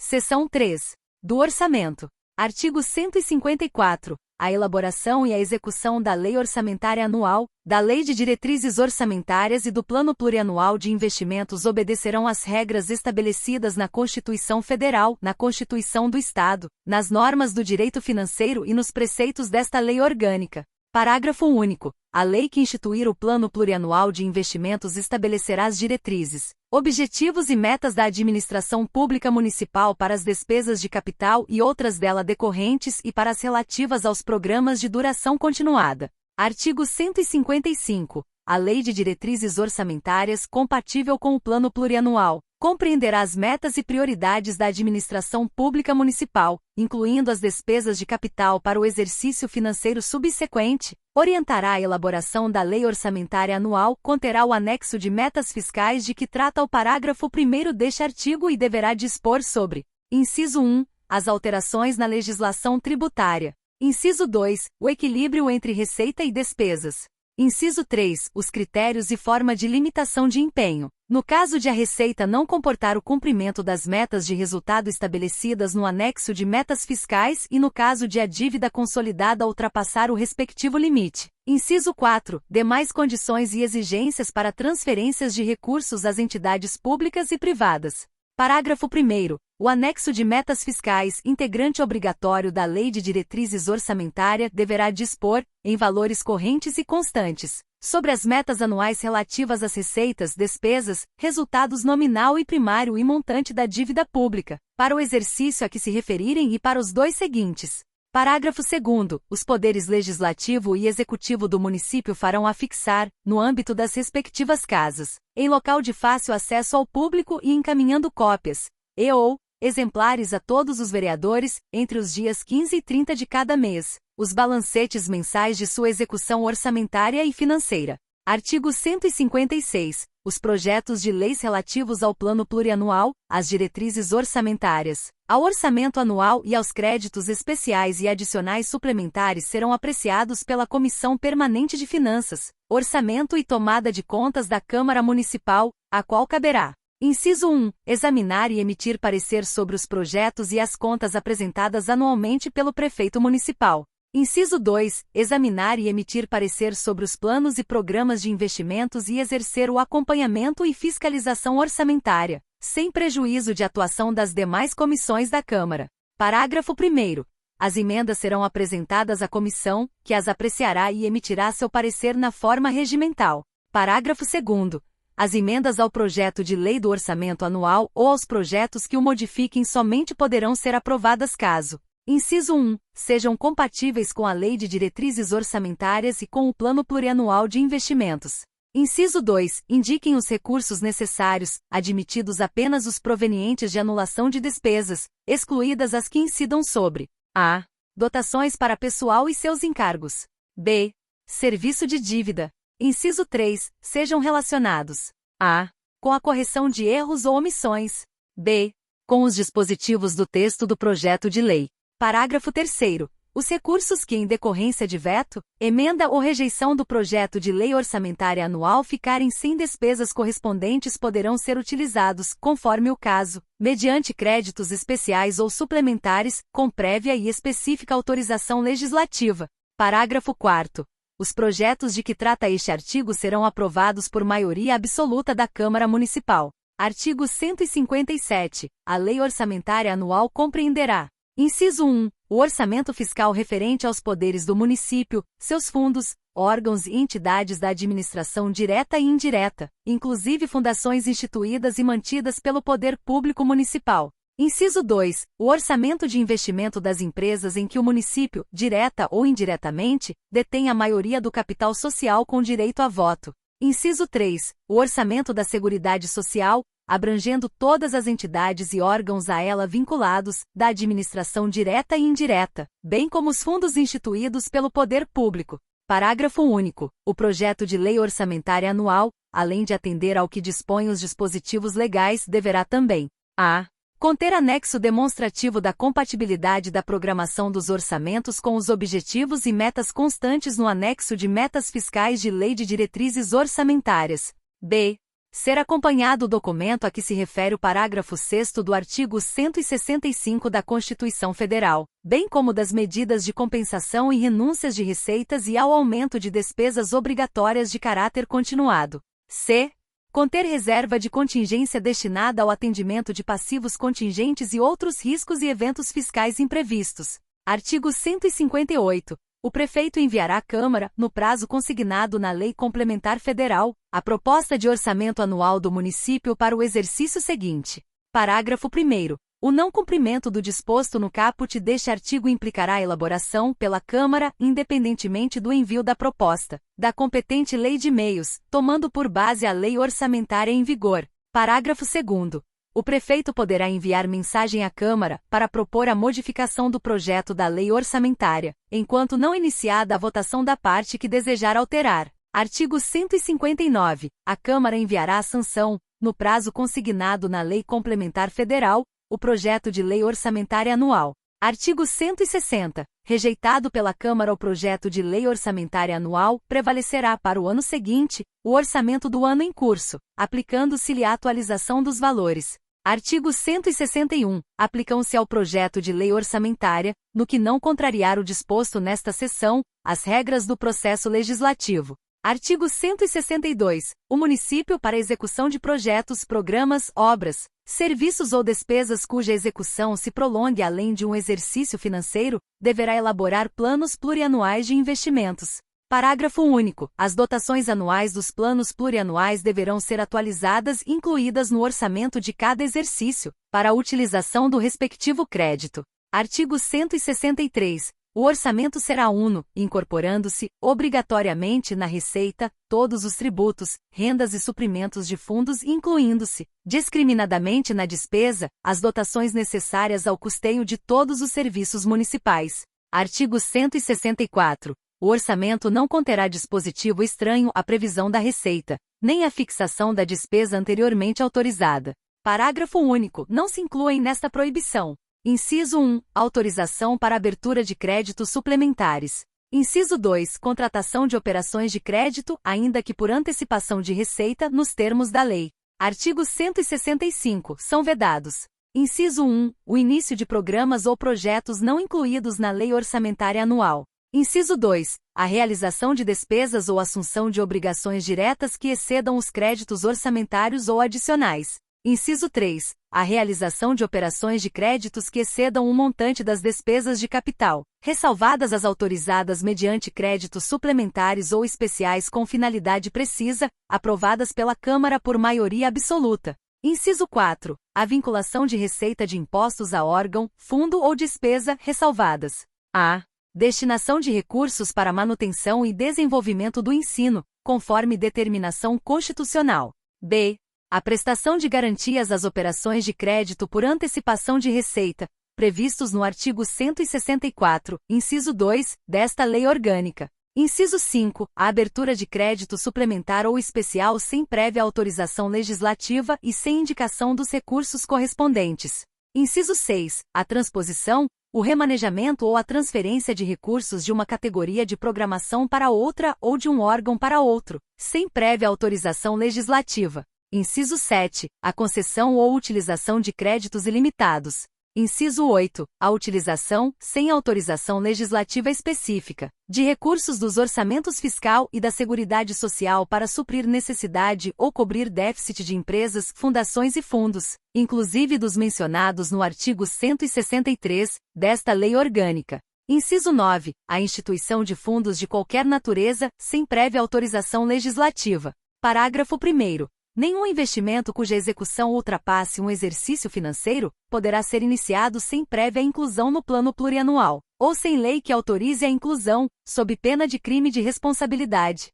Seção 3. Do Orçamento. Artigo 154. A elaboração e a execução da Lei Orçamentária Anual, da Lei de Diretrizes Orçamentárias e do Plano Plurianual de Investimentos obedecerão às regras estabelecidas na Constituição Federal, na Constituição do Estado, nas normas do direito financeiro e nos preceitos desta lei orgânica. Parágrafo único. A lei que instituir o Plano Plurianual de Investimentos estabelecerá as diretrizes, objetivos e metas da administração pública municipal para as despesas de capital e outras dela decorrentes e para as relativas aos programas de duração continuada. Artigo 155. A Lei de Diretrizes Orçamentárias, compatível com o Plano Plurianual, compreenderá as metas e prioridades da administração pública municipal, incluindo as despesas de capital para o exercício financeiro subsequente, orientará a elaboração da Lei Orçamentária Anual, conterá o anexo de metas fiscais de que trata o parágrafo 1º deste artigo e deverá dispor sobre: inciso 1, as alterações na legislação tributária; inciso 2, o equilíbrio entre receita e despesas; inciso 3, os critérios e forma de limitação de empenho. No caso de a receita não comportar o cumprimento das metas de resultado estabelecidas no anexo de metas fiscais e no caso de a dívida consolidada ultrapassar o respectivo limite. Inciso 4, demais condições e exigências para transferências de recursos às entidades públicas e privadas. Parágrafo 1º. O anexo de metas fiscais, integrante obrigatório da Lei de Diretrizes Orçamentária, deverá dispor, em valores correntes e constantes, sobre as metas anuais relativas às receitas, despesas, resultados nominal e primário e montante da dívida pública, para o exercício a que se referirem e para os dois seguintes. Parágrafo 2º. Os poderes legislativo e executivo do município farão afixar, no âmbito das respectivas casas, em local de fácil acesso ao público e encaminhando cópias, ou exemplares a todos os vereadores, entre os dias 15 e 30 de cada mês, os balancetes mensais de sua execução orçamentária e financeira. Artigo 156. Os projetos de leis relativos ao Plano Plurianual, às diretrizes orçamentárias, ao orçamento anual e aos créditos especiais e adicionais suplementares serão apreciados pela Comissão Permanente de Finanças, Orçamento e Tomada de Contas da Câmara Municipal, a qual caberá: inciso 1. Examinar e emitir parecer sobre os projetos e as contas apresentadas anualmente pelo prefeito municipal. Inciso 2. Examinar e emitir parecer sobre os planos e programas de investimentos e exercer o acompanhamento e fiscalização orçamentária, sem prejuízo de atuação das demais comissões da Câmara. Parágrafo 1º. As emendas serão apresentadas à comissão, que as apreciará e emitirá seu parecer na forma regimental. Parágrafo 2º. As emendas ao projeto de lei do orçamento anual ou aos projetos que o modifiquem somente poderão ser aprovadas caso: inciso 1. Sejam compatíveis com a Lei de Diretrizes Orçamentárias e com o Plano Plurianual de Investimentos. Inciso 2. Indiquem os recursos necessários, admitidos apenas os provenientes de anulação de despesas, excluídas as que incidam sobre: a. Dotações para pessoal e seus encargos. b. Serviço de dívida. Inciso 3. Sejam relacionados: a. Com a correção de erros ou omissões. b. Com os dispositivos do texto do projeto de lei. Parágrafo 3º. Os recursos que, em decorrência de veto, emenda ou rejeição do projeto de lei orçamentária anual ficarem sem despesas correspondentes poderão ser utilizados, conforme o caso, mediante créditos especiais ou suplementares, com prévia e específica autorização legislativa. Parágrafo 4º. Os projetos de que trata este artigo serão aprovados por maioria absoluta da Câmara Municipal. Artigo 157. A Lei Orçamentária Anual compreenderá: inciso 1. O orçamento fiscal referente aos poderes do município, seus fundos, órgãos e entidades da administração direta e indireta, inclusive fundações instituídas e mantidas pelo poder público municipal. Inciso 2. O orçamento de investimento das empresas em que o município, direta ou indiretamente, detém a maioria do capital social com direito a voto. Inciso 3. O orçamento da Seguridade Social, abrangendo todas as entidades e órgãos a ela vinculados, da administração direta e indireta, bem como os fundos instituídos pelo poder público. Parágrafo único. O projeto de lei orçamentária anual, além de atender ao que dispõem os dispositivos legais, deverá também: a. Conter anexo demonstrativo da compatibilidade da programação dos orçamentos com os objetivos e metas constantes no anexo de metas fiscais de Lei de Diretrizes Orçamentárias. b. ser acompanhado o documento a que se refere o parágrafo 6º do artigo 165 da Constituição Federal, bem como das medidas de compensação e renúncias de receitas e ao aumento de despesas obrigatórias de caráter continuado. C. Conter reserva de contingência destinada ao atendimento de passivos contingentes e outros riscos e eventos fiscais imprevistos. Artigo 158. O prefeito enviará à Câmara, no prazo consignado na Lei Complementar Federal, a proposta de orçamento anual do município para o exercício seguinte. Parágrafo 1º. O não cumprimento do disposto no caput deste artigo implicará a elaboração, pela Câmara, independentemente do envio da proposta, da competente Lei de Meios, tomando por base a Lei Orçamentária em vigor. Parágrafo 2º. O prefeito poderá enviar mensagem à Câmara para propor a modificação do projeto da lei orçamentária, enquanto não iniciada a votação da parte que desejar alterar. Artigo 159. A Câmara enviará à sanção, no prazo consignado na Lei Complementar Federal, o projeto de lei orçamentária anual. Artigo 160. Rejeitado pela Câmara o projeto de lei orçamentária anual, prevalecerá para o ano seguinte o orçamento do ano em curso, aplicando-se-lhe a atualização dos valores. Artigo 161. Aplicam-se ao projeto de lei orçamentária, no que não contrariar o disposto nesta seção, as regras do processo legislativo. Artigo 162. O município, para execução de projetos, programas, obras, serviços ou despesas cuja execução se prolongue além de um exercício financeiro, deverá elaborar planos plurianuais de investimentos. Parágrafo único. As dotações anuais dos planos plurianuais deverão ser atualizadas e incluídas no orçamento de cada exercício, para a utilização do respectivo crédito. Artigo 163. O orçamento será uno, incorporando-se, obrigatoriamente na receita, todos os tributos, rendas e suprimentos de fundos, incluindo-se, discriminadamente na despesa, as dotações necessárias ao custeio de todos os serviços municipais. Artigo 164. O orçamento não conterá dispositivo estranho à previsão da receita, nem à fixação da despesa anteriormente autorizada. Parágrafo único. Não se incluem nesta proibição: inciso 1. Autorização para abertura de créditos suplementares. Inciso 2. Contratação de operações de crédito, ainda que por antecipação de receita, nos termos da lei. Artigo 165. São vedados: inciso 1. O início de programas ou projetos não incluídos na lei orçamentária anual. Inciso 2. A realização de despesas ou assunção de obrigações diretas que excedam os créditos orçamentários ou adicionais. Inciso 3. A realização de operações de créditos que excedam o montante das despesas de capital, ressalvadas as autorizadas mediante créditos suplementares ou especiais com finalidade precisa, aprovadas pela Câmara por maioria absoluta. Inciso 4. A vinculação de receita de impostos a órgão, fundo ou despesa, ressalvadas: a. Destinação de recursos para manutenção e desenvolvimento do ensino, conforme determinação constitucional. b. A prestação de garantias às operações de crédito por antecipação de receita, previstos no artigo 164, inciso 2, desta lei orgânica. Inciso 5. A abertura de crédito suplementar ou especial sem prévia autorização legislativa e sem indicação dos recursos correspondentes. Inciso 6. A transposição, o remanejamento ou a transferência de recursos de uma categoria de programação para outra ou de um órgão para outro, sem prévia autorização legislativa. Inciso 7. A concessão ou utilização de créditos ilimitados. Inciso 8. A utilização, sem autorização legislativa específica, de recursos dos orçamentos fiscal e da Seguridade Social para suprir necessidade ou cobrir déficit de empresas, fundações e fundos, inclusive dos mencionados no artigo 163, desta lei orgânica. Inciso 9. A instituição de fundos de qualquer natureza, sem prévia autorização legislativa. Parágrafo 1º. Nenhum investimento cuja execução ultrapasse um exercício financeiro poderá ser iniciado sem prévia inclusão no plano plurianual, ou sem lei que autorize a inclusão, sob pena de crime de responsabilidade.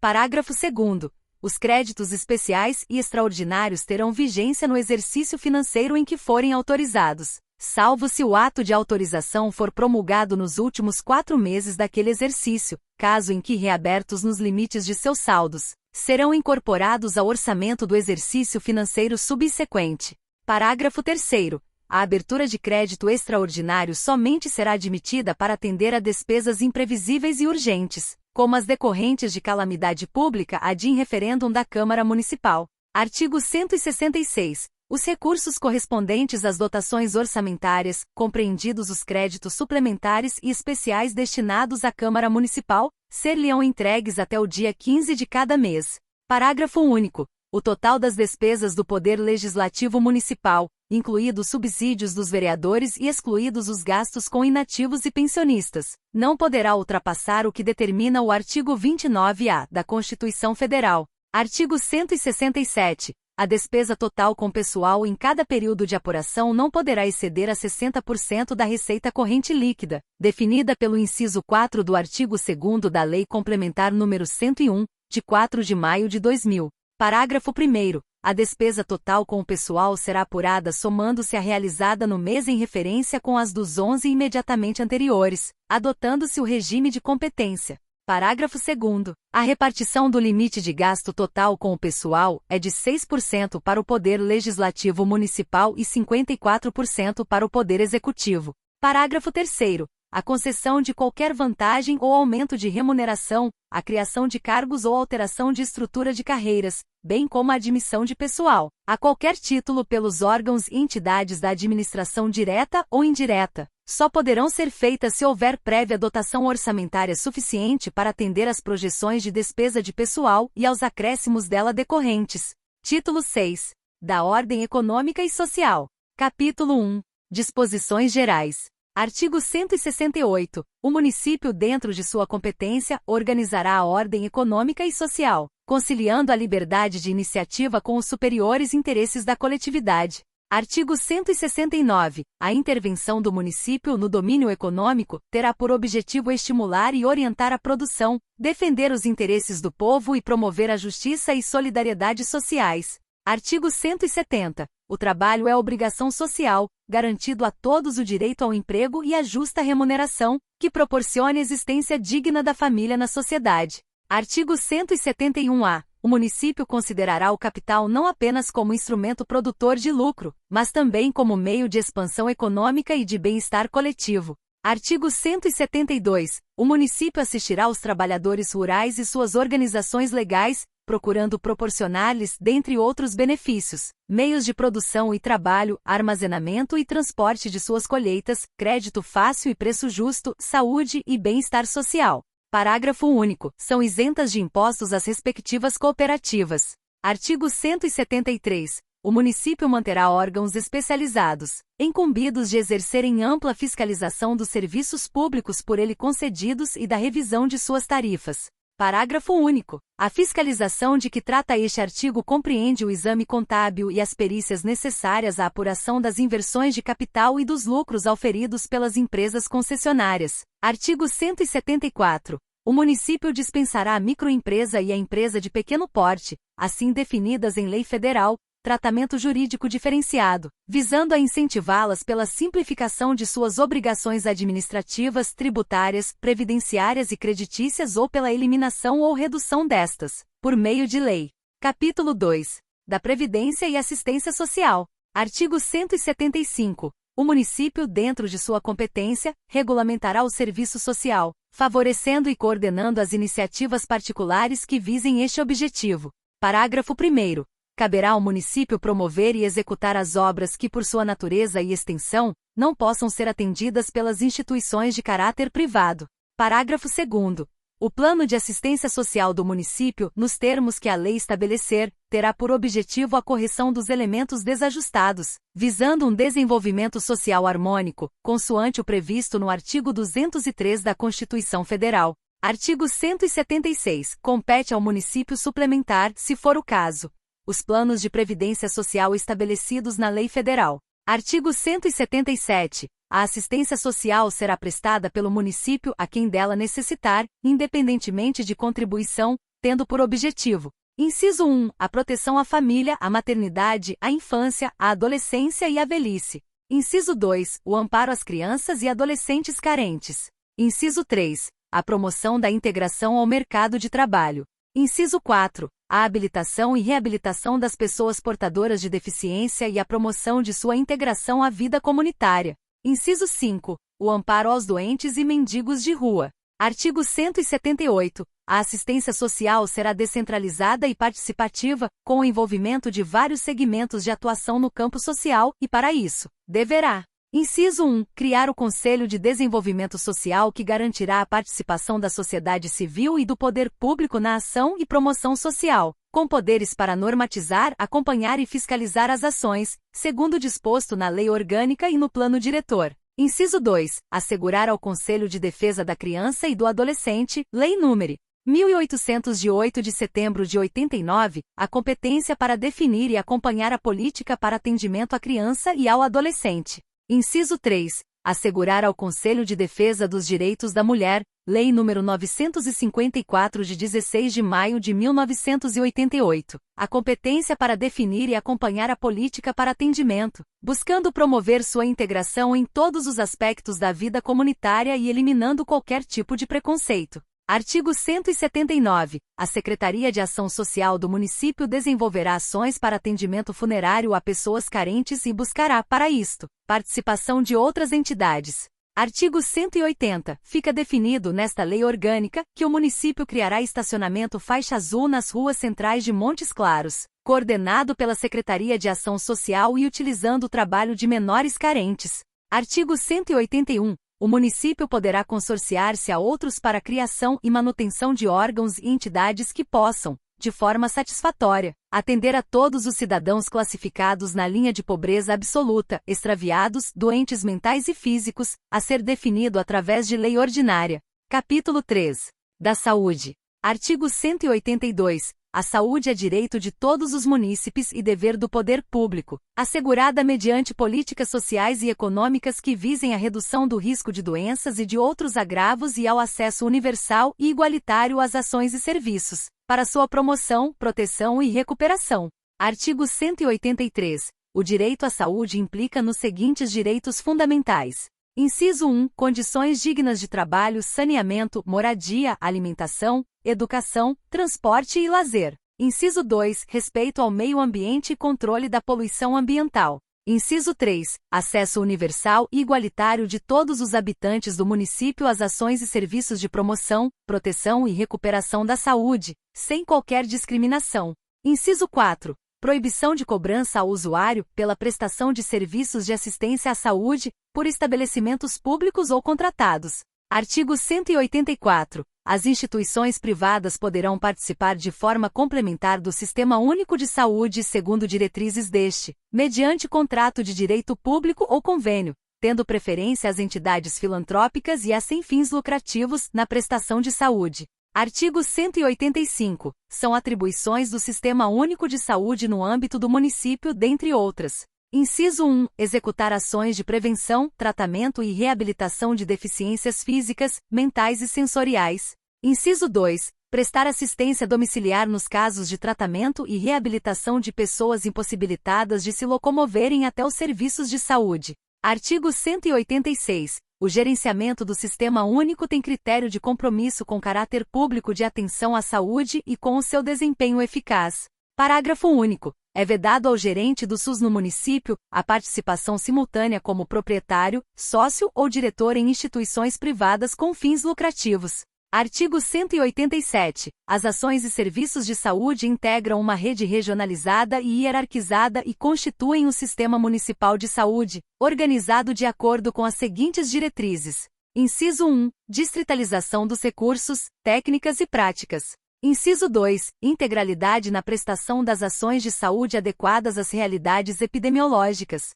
Parágrafo 2º. Os créditos especiais e extraordinários terão vigência no exercício financeiro em que forem autorizados, salvo se o ato de autorização for promulgado nos últimos 4 meses daquele exercício, caso em que reabertos nos limites de seus saldos, serão incorporados ao orçamento do exercício financeiro subsequente. Parágrafo 3º. A abertura de crédito extraordinário somente será admitida para atender a despesas imprevisíveis e urgentes, como as decorrentes de calamidade pública ad in referendum da Câmara Municipal. Artigo 166. Os recursos correspondentes às dotações orçamentárias, compreendidos os créditos suplementares e especiais destinados à Câmara Municipal, ser-lhe-ão entregues até o dia 15 de cada mês. Parágrafo único. O total das despesas do Poder Legislativo Municipal, incluídos subsídios dos vereadores e excluídos os gastos com inativos e pensionistas, não poderá ultrapassar o que determina o artigo 29-A da Constituição Federal. Artigo 167. A despesa total com pessoal em cada período de apuração não poderá exceder a 60% da receita corrente líquida, definida pelo inciso 4 do artigo 2º da Lei Complementar nº 101, de 4 de maio de 2000. Parágrafo 1º. A despesa total com o pessoal será apurada somando-se a realizada no mês em referência com as dos 11 imediatamente anteriores, adotando-se o regime de competência. Parágrafo 2º. A repartição do limite de gasto total com o pessoal é de 6% para o Poder Legislativo Municipal e 54% para o Poder Executivo. Parágrafo 3º. A concessão de qualquer vantagem ou aumento de remuneração, a criação de cargos ou alteração de estrutura de carreiras, bem como a admissão de pessoal, a qualquer título pelos órgãos e entidades da administração direta ou indireta, só poderão ser feitas se houver prévia dotação orçamentária suficiente para atender às projeções de despesa de pessoal e aos acréscimos dela decorrentes. Título 6. Da Ordem Econômica e Social. Capítulo 1. Disposições Gerais. Artigo 168. O município, dentro de sua competência, organizará a ordem econômica e social, conciliando a liberdade de iniciativa com os superiores interesses da coletividade. Artigo 169. A intervenção do município no domínio econômico terá por objetivo estimular e orientar a produção, defender os interesses do povo e promover a justiça e solidariedade sociais. Artigo 170. O trabalho é obrigação social, garantido a todos o direito ao emprego e à justa remuneração, que proporcione existência digna da família na sociedade. Artigo 171-A. O município considerará o capital não apenas como instrumento produtor de lucro, mas também como meio de expansão econômica e de bem-estar coletivo. Artigo 172. O município assistirá os trabalhadores rurais e suas organizações legais, procurando proporcionar-lhes, dentre outros benefícios, meios de produção e trabalho, armazenamento e transporte de suas colheitas, crédito fácil e preço justo, saúde e bem-estar social. Parágrafo único. São isentas de impostos as respectivas cooperativas. Artigo 173. O município manterá órgãos especializados, incumbidos de exercerem ampla fiscalização dos serviços públicos por ele concedidos e da revisão de suas tarifas. Parágrafo único. A fiscalização de que trata este artigo compreende o exame contábil e as perícias necessárias à apuração das inversões de capital e dos lucros auferidos pelas empresas concessionárias. Artigo 174. O município dispensará a microempresa e a empresa de pequeno porte, assim definidas em lei federal, tratamento jurídico diferenciado, visando a incentivá-las pela simplificação de suas obrigações administrativas, tributárias, previdenciárias e creditícias ou pela eliminação ou redução destas, por meio de lei. Capítulo 2. Da Previdência e Assistência Social. Artigo 175. O município, dentro de sua competência, regulamentará o serviço social, favorecendo e coordenando as iniciativas particulares que visem este objetivo. Parágrafo 1º. Caberá ao município promover e executar as obras que, por sua natureza e extensão, não possam ser atendidas pelas instituições de caráter privado. Parágrafo 2º. O plano de assistência social do município, nos termos que a lei estabelecer, terá por objetivo a correção dos elementos desajustados, visando um desenvolvimento social harmônico, consoante o previsto no artigo 203 da Constituição Federal. Artigo 176. Compete ao município suplementar, se for o caso, os planos de previdência social estabelecidos na lei federal. Artigo 177. A assistência social será prestada pelo município a quem dela necessitar, independentemente de contribuição, tendo por objetivo: inciso 1, a proteção à família, à maternidade, à infância, à adolescência e à velhice. Inciso 2, o amparo às crianças e adolescentes carentes. Inciso 3, a promoção da integração ao mercado de trabalho. Inciso 4, a habilitação e reabilitação das pessoas portadoras de deficiência e a promoção de sua integração à vida comunitária. Inciso 5, o amparo aos doentes e mendigos de rua. Artigo 178. A assistência social será descentralizada e participativa, com o envolvimento de vários segmentos de atuação no campo social, e para isso, deverá: Inciso 1. Criar o Conselho de Desenvolvimento Social que garantirá a participação da sociedade civil e do poder público na ação e promoção social, com poderes para normatizar, acompanhar e fiscalizar as ações, segundo disposto na Lei Orgânica e no Plano Diretor. Inciso 2. Assegurar ao Conselho de Defesa da Criança e do Adolescente, Lei nº 1800 de 8 de setembro de 89, a competência para definir e acompanhar a política para atendimento à criança e ao adolescente. Inciso 3. Assegurar ao Conselho de Defesa dos Direitos da Mulher, Lei nº 954 de 16 de maio de 1988, a competência para definir e acompanhar a política para atendimento, buscando promover sua integração em todos os aspectos da vida comunitária e eliminando qualquer tipo de preconceito. Artigo 179. A Secretaria de Ação Social do município desenvolverá ações para atendimento funerário a pessoas carentes e buscará, para isto, participação de outras entidades. Artigo 180. Fica definido nesta lei orgânica que o município criará estacionamento faixa azul nas ruas centrais de Montes Claros, coordenado pela Secretaria de Ação Social e utilizando o trabalho de menores carentes. Artigo 181. O município poderá consorciar-se a outros para a criação e manutenção de órgãos e entidades que possam, de forma satisfatória, atender a todos os cidadãos classificados na linha de pobreza absoluta, extraviados, doentes mentais e físicos, a ser definido através de lei ordinária. Capítulo 3. Da Saúde. Artigo 182. A saúde é direito de todos os munícipes e dever do poder público, assegurada mediante políticas sociais e econômicas que visem a redução do risco de doenças e de outros agravos e ao acesso universal e igualitário às ações e serviços, para sua promoção, proteção e recuperação. Artigo 183. O direito à saúde implica nos seguintes direitos fundamentais. Inciso 1. Condições dignas de trabalho, saneamento, moradia, alimentação, educação, transporte e lazer. Inciso 2. Respeito ao meio ambiente e controle da poluição ambiental. Inciso 3. Acesso universal e igualitário de todos os habitantes do município às ações e serviços de promoção, proteção e recuperação da saúde, sem qualquer discriminação. Inciso 4. Proibição de cobrança ao usuário, pela prestação de serviços de assistência à saúde, por estabelecimentos públicos ou contratados. Artigo 184. As instituições privadas poderão participar de forma complementar do Sistema Único de Saúde segundo diretrizes deste, mediante contrato de direito público ou convênio, tendo preferência às entidades filantrópicas e às sem fins lucrativos na prestação de saúde. Artigo 185. São atribuições do Sistema Único de Saúde no âmbito do município, dentre outras. Inciso 1. Executar ações de prevenção, tratamento e reabilitação de deficiências físicas, mentais e sensoriais. Inciso 2. Prestar assistência domiciliar nos casos de tratamento e reabilitação de pessoas impossibilitadas de se locomoverem até os serviços de saúde. Artigo 186. O gerenciamento do Sistema Único tem critério de compromisso com caráter público de atenção à saúde e com o seu desempenho eficaz. Parágrafo único. É vedado ao gerente do SUS no município a participação simultânea como proprietário, sócio ou diretor em instituições privadas com fins lucrativos. Artigo 187. As ações e serviços de saúde integram uma rede regionalizada e hierarquizada e constituem o Sistema Municipal de Saúde, organizado de acordo com as seguintes diretrizes. Inciso 1. Distritalização dos recursos, técnicas e práticas. Inciso 2. Integralidade na prestação das ações de saúde adequadas às realidades epidemiológicas.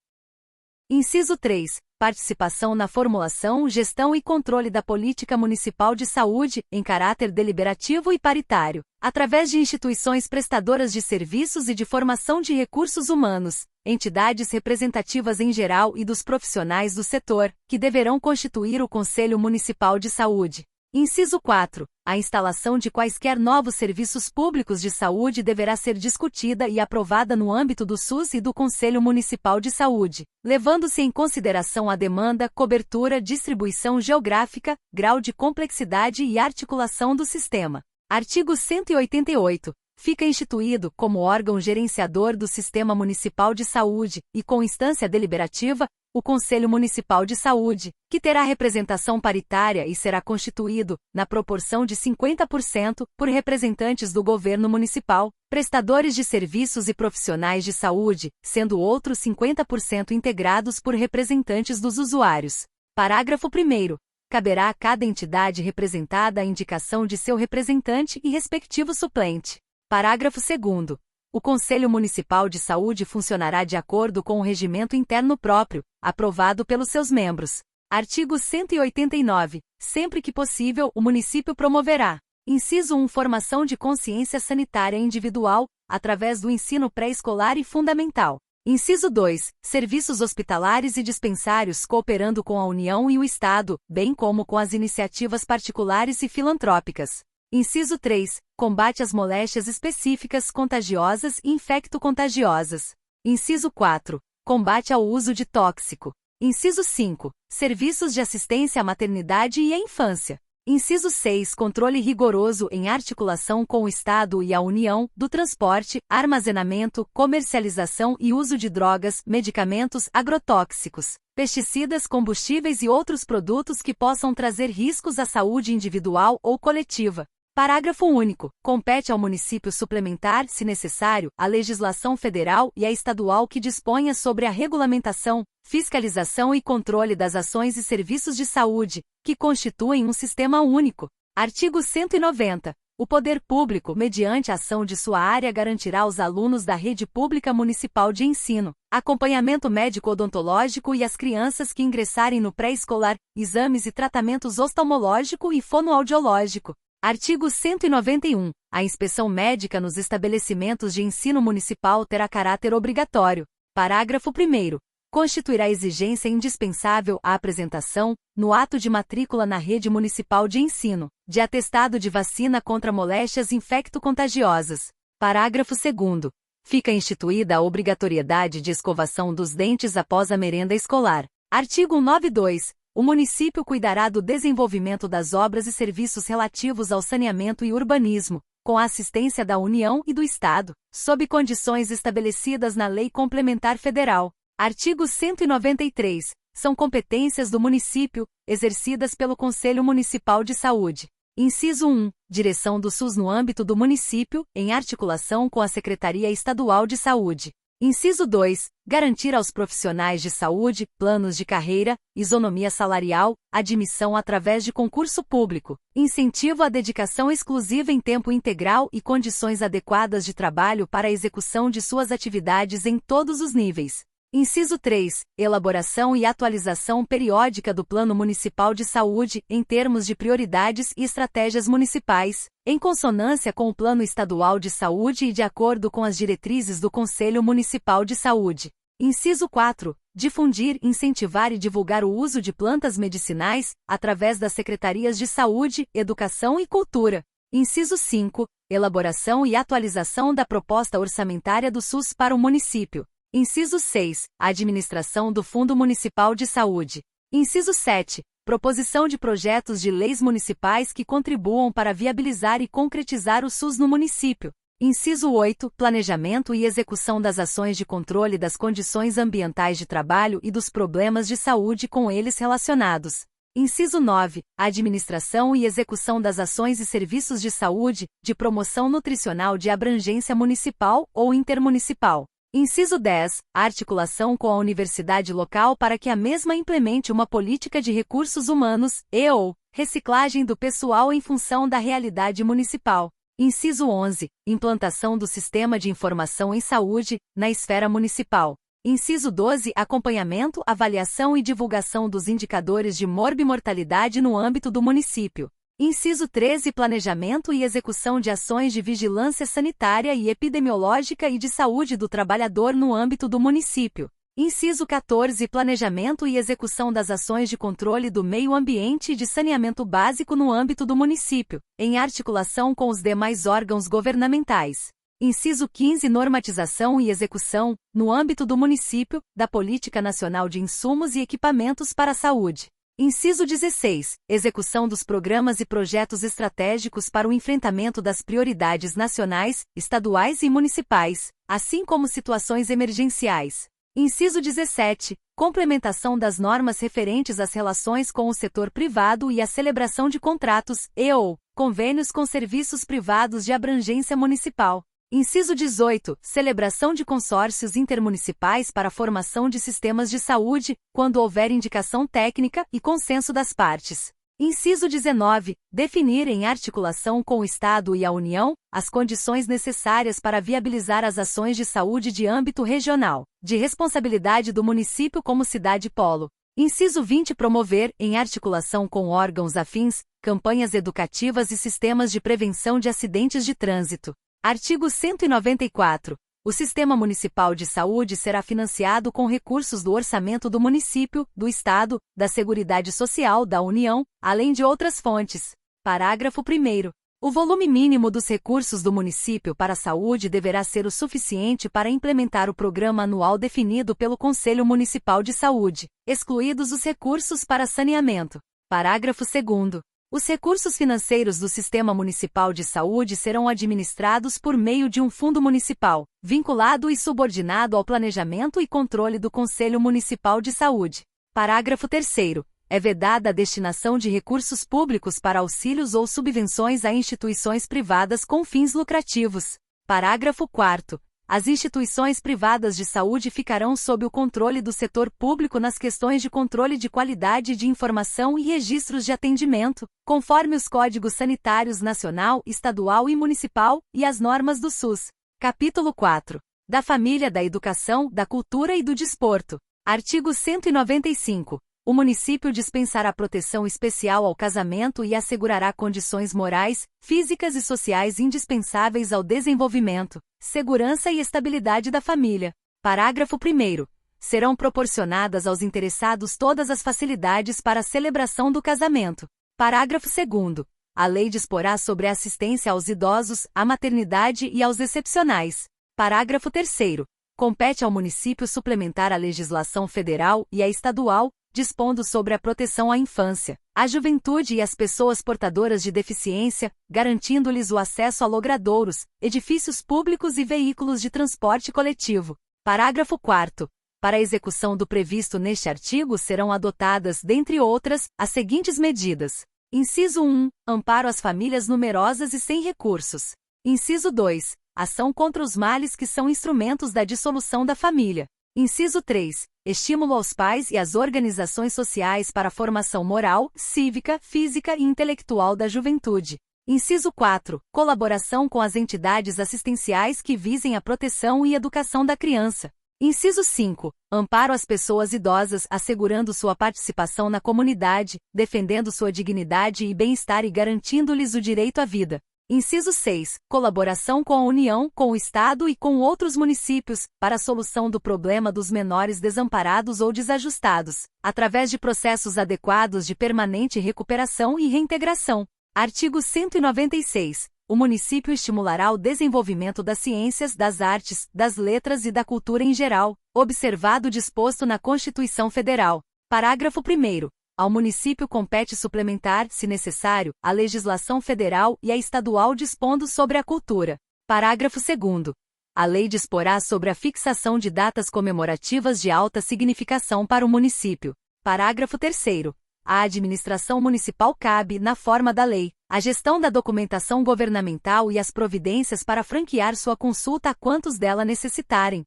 Inciso 3. Participação na formulação, gestão e controle da política municipal de saúde, em caráter deliberativo e paritário, através de instituições prestadoras de serviços e de formação de recursos humanos, entidades representativas em geral e dos profissionais do setor, que deverão constituir o Conselho Municipal de Saúde. Inciso 4. A instalação de quaisquer novos serviços públicos de saúde deverá ser discutida e aprovada no âmbito do SUS e do Conselho Municipal de Saúde, levando-se em consideração a demanda, cobertura, distribuição geográfica, grau de complexidade e articulação do sistema. Artigo 188. fica instituído como órgão gerenciador do Sistema Municipal de Saúde, e com instância deliberativa, o Conselho Municipal de Saúde, que terá representação paritária e será constituído, na proporção de 50%, por representantes do governo municipal, prestadores de serviços e profissionais de saúde, sendo outros 50% integrados por representantes dos usuários. Parágrafo 1º. Caberá a cada entidade representada a indicação de seu representante e respectivo suplente. Parágrafo 2º. O Conselho Municipal de Saúde funcionará de acordo com o regimento interno próprio, aprovado pelos seus membros. Artigo 189. Sempre que possível, o município promoverá: inciso 1. Formação de consciência sanitária individual, através do ensino pré-escolar e fundamental. Inciso 2. Serviços hospitalares e dispensários cooperando com a União e o Estado, bem como com as iniciativas particulares e filantrópicas. Inciso 3. Combate às moléstias específicas contagiosas e infecto-contagiosas. Inciso 4. Combate ao uso de tóxico. Inciso 5. Serviços de assistência à maternidade e à infância. Inciso 6. Controle rigoroso em articulação com o Estado e a União, do transporte, armazenamento, comercialização e uso de drogas, medicamentos, agrotóxicos, pesticidas, combustíveis e outros produtos que possam trazer riscos à saúde individual ou coletiva. Parágrafo único. Compete ao município suplementar, se necessário, a legislação federal e a estadual que disponha sobre a regulamentação, fiscalização e controle das ações e serviços de saúde, que constituem um sistema único. Artigo 190. O poder público, mediante a ação de sua área, garantirá aos alunos da rede pública municipal de ensino acompanhamento médico-odontológico e às crianças que ingressarem no pré-escolar, exames e tratamentos oftalmológico e fonoaudiológico. Artigo 191. A inspeção médica nos estabelecimentos de ensino municipal terá caráter obrigatório. Parágrafo 1º. Constituirá exigência indispensável a apresentação, no ato de matrícula na rede municipal de ensino, de atestado de vacina contra moléstias infecto-contagiosas. Parágrafo 2º. Fica instituída a obrigatoriedade de escovação dos dentes após a merenda escolar. Artigo 192. O município cuidará do desenvolvimento das obras e serviços relativos ao saneamento e urbanismo, com a assistência da União e do Estado, sob condições estabelecidas na Lei Complementar Federal. Artigo 193. São competências do município, exercidas pelo Conselho Municipal de Saúde. Inciso 1. Direção do SUS no âmbito do município, em articulação com a Secretaria Estadual de Saúde. Inciso 2. Garantir aos profissionais de saúde, planos de carreira, isonomia salarial, admissão através de concurso público, incentivo à dedicação exclusiva em tempo integral e condições adequadas de trabalho para a execução de suas atividades em todos os níveis. Inciso 3. Elaboração e atualização periódica do Plano Municipal de Saúde, em termos de prioridades e estratégias municipais, em consonância com o Plano Estadual de Saúde e de acordo com as diretrizes do Conselho Municipal de Saúde. Inciso 4. Difundir, incentivar e divulgar o uso de plantas medicinais, através das Secretarias de Saúde, Educação e Cultura. Inciso 5. Elaboração e atualização da proposta orçamentária do SUS para o município. Inciso 6. Administração do Fundo Municipal de Saúde. Inciso 7. Proposição de projetos de leis municipais que contribuam para viabilizar e concretizar o SUS no município. Inciso 8. Planejamento e execução das ações de controle das condições ambientais de trabalho e dos problemas de saúde com eles relacionados. Inciso 9. Administração e execução das ações e serviços de saúde, de promoção nutricional de abrangência municipal ou intermunicipal. Inciso 10. Articulação com a universidade local para que a mesma implemente uma política de recursos humanos e/ou reciclagem do pessoal em função da realidade municipal. Inciso 11. Implantação do Sistema de Informação em Saúde, na esfera municipal. Inciso 12. Acompanhamento, avaliação e divulgação dos indicadores de morbimortalidade no âmbito do município. Inciso 13. Planejamento e execução de ações de vigilância sanitária e epidemiológica e de saúde do trabalhador no âmbito do município. Inciso 14. Planejamento e execução das ações de controle do meio ambiente e de saneamento básico no âmbito do município, em articulação com os demais órgãos governamentais. Inciso 15. Normatização e execução, no âmbito do município, da Política Nacional de Insumos e Equipamentos para a Saúde. Inciso 16. Execução dos programas e projetos estratégicos para o enfrentamento das prioridades nacionais, estaduais e municipais, assim como situações emergenciais. Inciso 17. Complementação das normas referentes às relações com o setor privado e a celebração de contratos e/ou convênios com serviços privados de abrangência municipal. Inciso 18. Celebração de consórcios intermunicipais para a formação de sistemas de saúde, quando houver indicação técnica e consenso das partes. Inciso 19. Definir em articulação com o Estado e a União as condições necessárias para viabilizar as ações de saúde de âmbito regional, de responsabilidade do município como cidade polo. Inciso 20. Promover, em articulação com órgãos afins, campanhas educativas e sistemas de prevenção de acidentes de trânsito. Artigo 194. O Sistema Municipal de Saúde será financiado com recursos do orçamento do município, do Estado, da Seguridade Social da União, além de outras fontes. Parágrafo 1º. O volume mínimo dos recursos do município para a saúde deverá ser o suficiente para implementar o programa anual definido pelo Conselho Municipal de Saúde, excluídos os recursos para saneamento. Parágrafo 2º. Os recursos financeiros do Sistema Municipal de Saúde serão administrados por meio de um fundo municipal, vinculado e subordinado ao planejamento e controle do Conselho Municipal de Saúde. Parágrafo 3º. É vedada a destinação de recursos públicos para auxílios ou subvenções a instituições privadas com fins lucrativos. Parágrafo 4º. As instituições privadas de saúde ficarão sob o controle do setor público nas questões de controle de qualidade de informação e registros de atendimento, conforme os Códigos Sanitários Nacional, Estadual e Municipal, e as normas do SUS. Capítulo 4. Da Família, da Educação, da Cultura e do Desporto. Artigo 195. O município dispensará proteção especial ao casamento e assegurará condições morais, físicas e sociais indispensáveis ao desenvolvimento, segurança e estabilidade da família. Parágrafo 1º. Serão proporcionadas aos interessados todas as facilidades para a celebração do casamento. Parágrafo 2º. A lei disporá sobre a assistência aos idosos, à maternidade e aos excepcionais. Parágrafo 3º. Compete ao município suplementar a legislação federal e a estadual, dispondo sobre a proteção à infância, à juventude e às pessoas portadoras de deficiência, garantindo-lhes o acesso a logradouros, edifícios públicos e veículos de transporte coletivo. Parágrafo 4º. Para a execução do previsto neste artigo serão adotadas, dentre outras, as seguintes medidas. Inciso 1. Amparo às famílias numerosas e sem recursos. Inciso 2. Ação contra os males que são instrumentos da dissolução da família. Inciso 3. Estímulo aos pais e às organizações sociais para a formação moral, cívica, física e intelectual da juventude. Inciso 4. Colaboração com as entidades assistenciais que visem a proteção e educação da criança. Inciso 5. Amparo às pessoas idosas, assegurando sua participação na comunidade, defendendo sua dignidade e bem-estar e garantindo-lhes o direito à vida. Inciso 6. Colaboração com a União, com o Estado e com outros municípios, para a solução do problema dos menores desamparados ou desajustados, através de processos adequados de permanente recuperação e reintegração. Artigo 196. O município estimulará o desenvolvimento das ciências, das artes, das letras e da cultura em geral, observado o disposto na Constituição Federal. Parágrafo 1º. Ao município compete suplementar, se necessário, a legislação federal e a estadual dispondo sobre a cultura. Parágrafo 2º. A lei disporá sobre a fixação de datas comemorativas de alta significação para o município. Parágrafo 3º. À administração municipal cabe, na forma da lei, a gestão da documentação governamental e as providências para franquear sua consulta a quantos dela necessitarem.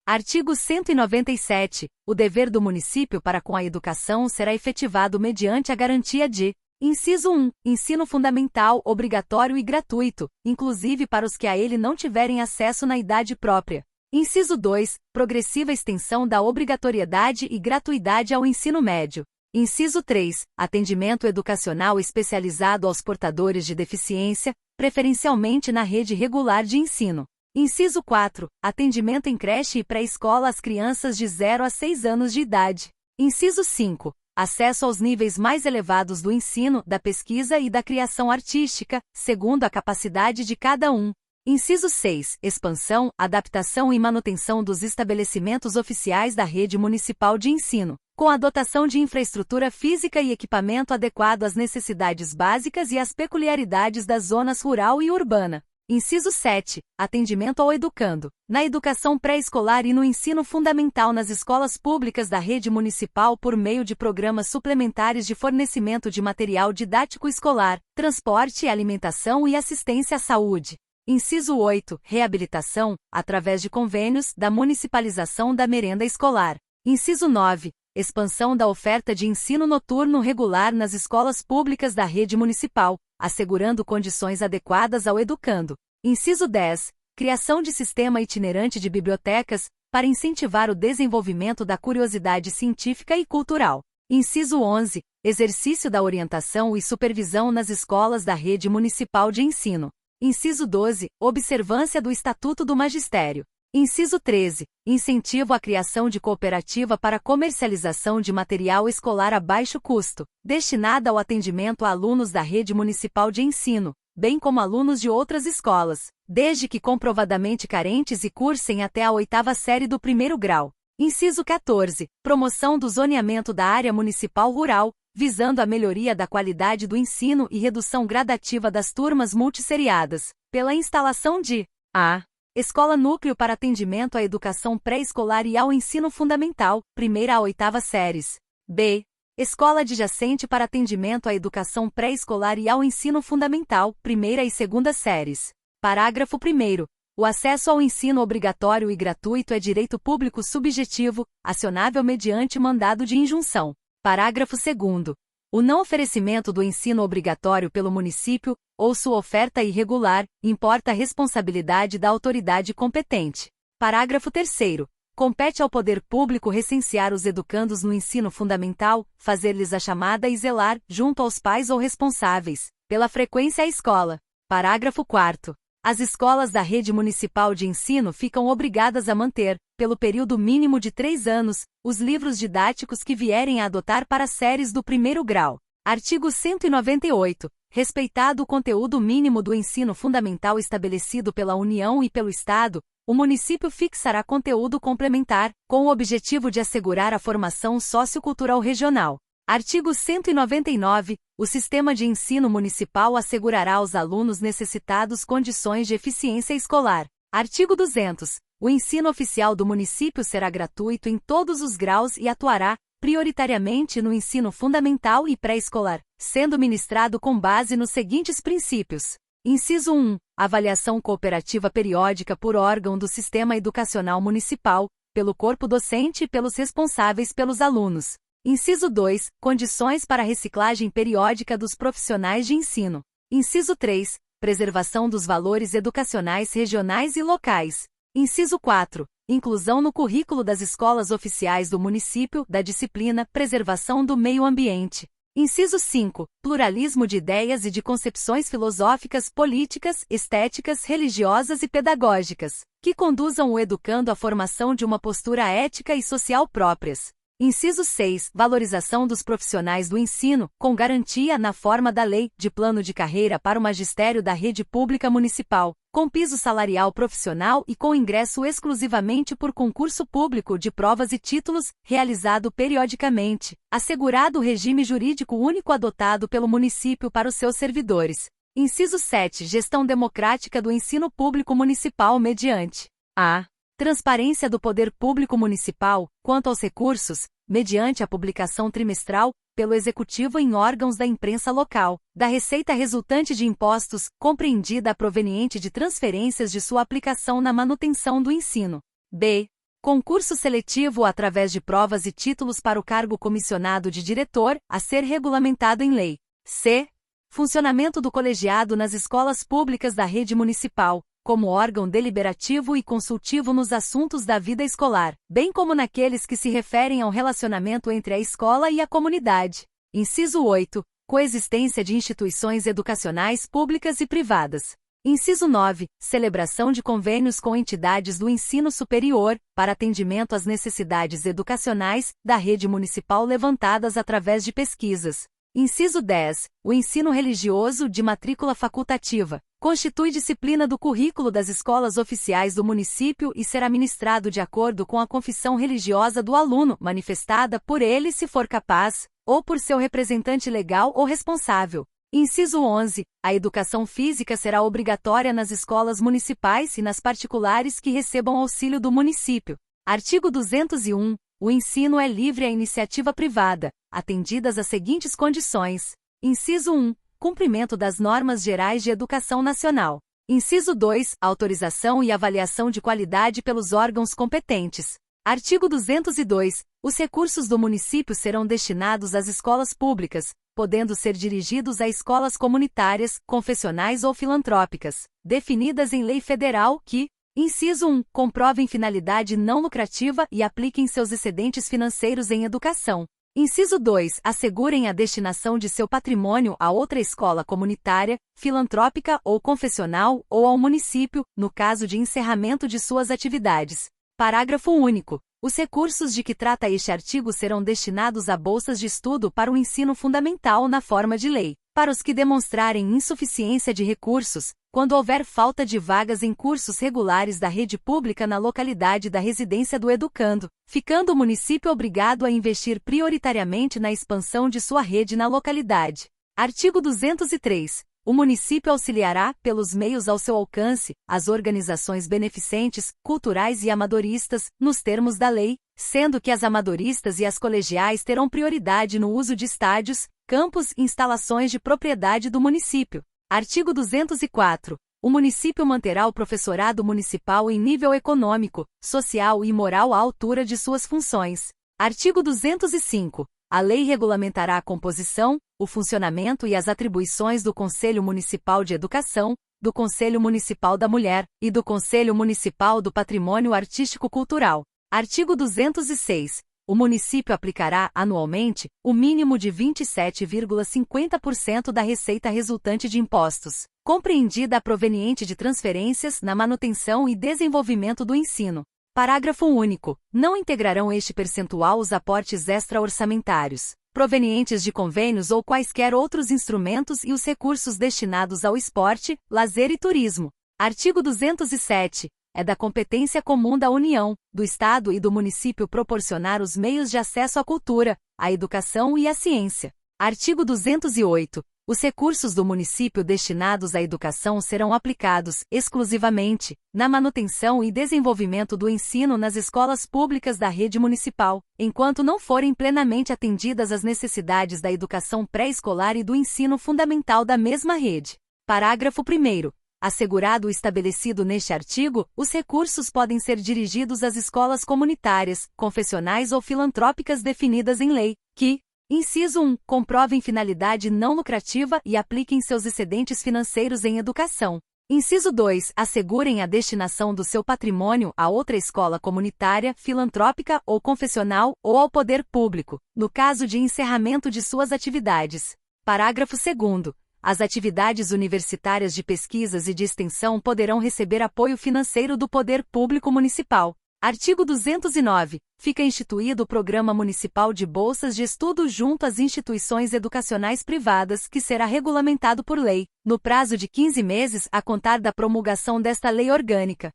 Artigo 197. O dever do município para com a educação será efetivado mediante a garantia de: inciso 1. Ensino fundamental obrigatório e gratuito, inclusive para os que a ele não tiverem acesso na idade própria. Inciso 2. Progressiva extensão da obrigatoriedade e gratuidade ao ensino médio. Inciso 3. Atendimento educacional especializado aos portadores de deficiência, preferencialmente na rede regular de ensino. Inciso 4. Atendimento em creche e pré-escola às crianças de 0 a 6 anos de idade. Inciso 5. Acesso aos níveis mais elevados do ensino, da pesquisa e da criação artística, segundo a capacidade de cada um. Inciso 6. Expansão, adaptação e manutenção dos estabelecimentos oficiais da rede municipal de ensino, com a dotação de infraestrutura física e equipamento adequado às necessidades básicas e às peculiaridades das zonas rural e urbana. Inciso 7. Atendimento ao educando. Na educação pré-escolar e no ensino fundamental nas escolas públicas da rede municipal por meio de programas suplementares de fornecimento de material didático escolar, transporte, alimentação e assistência à saúde. Inciso 8. Reabilitação, através de convênios, da municipalização da merenda escolar. Inciso 9. Expansão da oferta de ensino noturno regular nas escolas públicas da rede municipal, assegurando condições adequadas ao educando. Inciso 10. Criação de sistema itinerante de bibliotecas, para incentivar o desenvolvimento da curiosidade científica e cultural. Inciso 11. Exercício da orientação e supervisão nas escolas da rede municipal de ensino. Inciso 12. Observância do Estatuto do Magistério. Inciso 13. Incentivo à criação de cooperativa para comercialização de material escolar a baixo custo, destinada ao atendimento a alunos da rede municipal de ensino, bem como alunos de outras escolas, desde que comprovadamente carentes e cursem até a 8ª série do 1º grau. Inciso 14. Promoção do zoneamento da área municipal rural, visando a melhoria da qualidade do ensino e redução gradativa das turmas multisseriadas, pela instalação de a. Escola Núcleo para atendimento à educação pré-escolar e ao ensino fundamental, 1ª a 8ª séries. B. Escola adjacente para atendimento à educação pré-escolar e ao ensino fundamental, 1ª e 2ª séries. Parágrafo 1º. O acesso ao ensino obrigatório e gratuito é direito público subjetivo, acionável mediante mandado de injunção. Parágrafo 2º. O não oferecimento do ensino obrigatório pelo município, ou sua oferta irregular, importa a responsabilidade da autoridade competente. Parágrafo 3º. Compete ao poder público recensear os educandos no ensino fundamental, fazer-lhes a chamada e zelar, junto aos pais ou responsáveis, pela frequência à escola. Parágrafo 4º. As escolas da rede municipal de ensino ficam obrigadas a manter, pelo período mínimo de 3 anos, os livros didáticos que vierem a adotar para as séries do 1º grau. Artigo 198. Respeitado o conteúdo mínimo do ensino fundamental estabelecido pela União e pelo Estado, o município fixará conteúdo complementar, com o objetivo de assegurar a formação sociocultural regional. Artigo 199. O sistema de ensino municipal assegurará aos alunos necessitados condições de eficiência escolar. Artigo 200. O ensino oficial do município será gratuito em todos os graus e atuará, prioritariamente no ensino fundamental e pré-escolar, sendo ministrado com base nos seguintes princípios. Inciso 1. Avaliação cooperativa periódica por órgão do Sistema Educacional Municipal, pelo corpo docente e pelos responsáveis pelos alunos. Inciso 2. Condições para reciclagem periódica dos profissionais de ensino. Inciso 3. Preservação dos valores educacionais regionais e locais. Inciso 4. Inclusão no currículo das escolas oficiais do município da disciplina Preservação do Meio Ambiente. Inciso 5. Pluralismo de ideias e de concepções filosóficas, políticas, estéticas, religiosas e pedagógicas, que conduzam o educando à formação de uma postura ética e social próprias. Inciso 6. Valorização dos profissionais do ensino, com garantia na forma da lei, de plano de carreira para o magistério da rede pública municipal, com piso salarial profissional e com ingresso exclusivamente por concurso público de provas e títulos, realizado periodicamente, assegurado o regime jurídico único adotado pelo município para os seus servidores. Inciso 7. Gestão democrática do ensino público municipal mediante a transparência do poder público municipal, quanto aos recursos, mediante a publicação trimestral, pelo Executivo em órgãos da imprensa local, da receita resultante de impostos, compreendida a proveniente de transferências de sua aplicação na manutenção do ensino. B. Concurso seletivo através de provas e títulos para o cargo comissionado de diretor, a ser regulamentado em lei. C. Funcionamento do colegiado nas escolas públicas da rede municipal, como órgão deliberativo e consultivo nos assuntos da vida escolar, bem como naqueles que se referem ao relacionamento entre a escola e a comunidade. Inciso 8. Coexistência de instituições educacionais públicas e privadas. Inciso 9. Celebração de convênios com entidades do ensino superior, para atendimento às necessidades educacionais, da rede municipal levantadas através de pesquisas. Inciso 10. O ensino religioso de matrícula facultativa constitui disciplina do currículo das escolas oficiais do município e será ministrado de acordo com a confissão religiosa do aluno, manifestada por ele se for capaz, ou por seu representante legal ou responsável. Inciso 11. A educação física será obrigatória nas escolas municipais e nas particulares que recebam auxílio do município. Artigo 201. O ensino é livre à iniciativa privada, atendidas as seguintes condições. Inciso 1. Cumprimento das normas gerais de educação nacional. Inciso 2. Autorização e avaliação de qualidade pelos órgãos competentes. Artigo 202. Os recursos do município serão destinados às escolas públicas, podendo ser dirigidos a escolas comunitárias, confessionais ou filantrópicas, definidas em lei federal que, inciso 1, comprovem finalidade não lucrativa e apliquem seus excedentes financeiros em educação. Inciso 2, assegurem a destinação de seu patrimônio a outra escola comunitária, filantrópica ou confessional ou ao município, no caso de encerramento de suas atividades. Parágrafo único. Os recursos de que trata este artigo serão destinados a bolsas de estudo para o ensino fundamental na forma de lei, para os que demonstrarem insuficiência de recursos, quando houver falta de vagas em cursos regulares da rede pública na localidade da residência do educando, ficando o município obrigado a investir prioritariamente na expansão de sua rede na localidade. Artigo 203. O município auxiliará, pelos meios ao seu alcance, as organizações beneficentes, culturais e amadoristas, nos termos da lei, sendo que as amadoristas e as colegiais terão prioridade no uso de estádios, campos e instalações de propriedade do município. Artigo 204. O município manterá o professorado municipal em nível econômico, social e moral à altura de suas funções. Artigo 205. A lei regulamentará a composição, o funcionamento e as atribuições do Conselho Municipal de Educação, do Conselho Municipal da Mulher e do Conselho Municipal do Patrimônio Artístico-Cultural. Artigo 206. O município aplicará, anualmente, o mínimo de 27,50% da receita resultante de impostos, compreendida a proveniente de transferências, na manutenção e desenvolvimento do ensino. Parágrafo único. Não integrarão este percentual os aportes extra-orçamentários, provenientes de convênios ou quaisquer outros instrumentos e os recursos destinados ao esporte, lazer e turismo. Artigo 207. É da competência comum da União, do Estado e do município proporcionar os meios de acesso à cultura, à educação e à ciência. Artigo 208. Os recursos do município destinados à educação serão aplicados, exclusivamente, na manutenção e desenvolvimento do ensino nas escolas públicas da rede municipal, enquanto não forem plenamente atendidas as necessidades da educação pré-escolar e do ensino fundamental da mesma rede. Parágrafo 1º. Assegurado o estabelecido neste artigo, os recursos podem ser dirigidos às escolas comunitárias, confessionais ou filantrópicas definidas em lei, que, inciso 1, comprovem finalidade não lucrativa e apliquem seus excedentes financeiros em educação. Inciso 2, assegurem a destinação do seu patrimônio a outra escola comunitária, filantrópica ou confessional ou ao poder público, no caso de encerramento de suas atividades. Parágrafo 2º. As atividades universitárias de pesquisas e de extensão poderão receber apoio financeiro do poder público municipal. Artigo 209. Fica instituído o Programa Municipal de Bolsas de Estudo junto às instituições educacionais privadas que será regulamentado por lei, no prazo de 15 meses a contar da promulgação desta lei orgânica.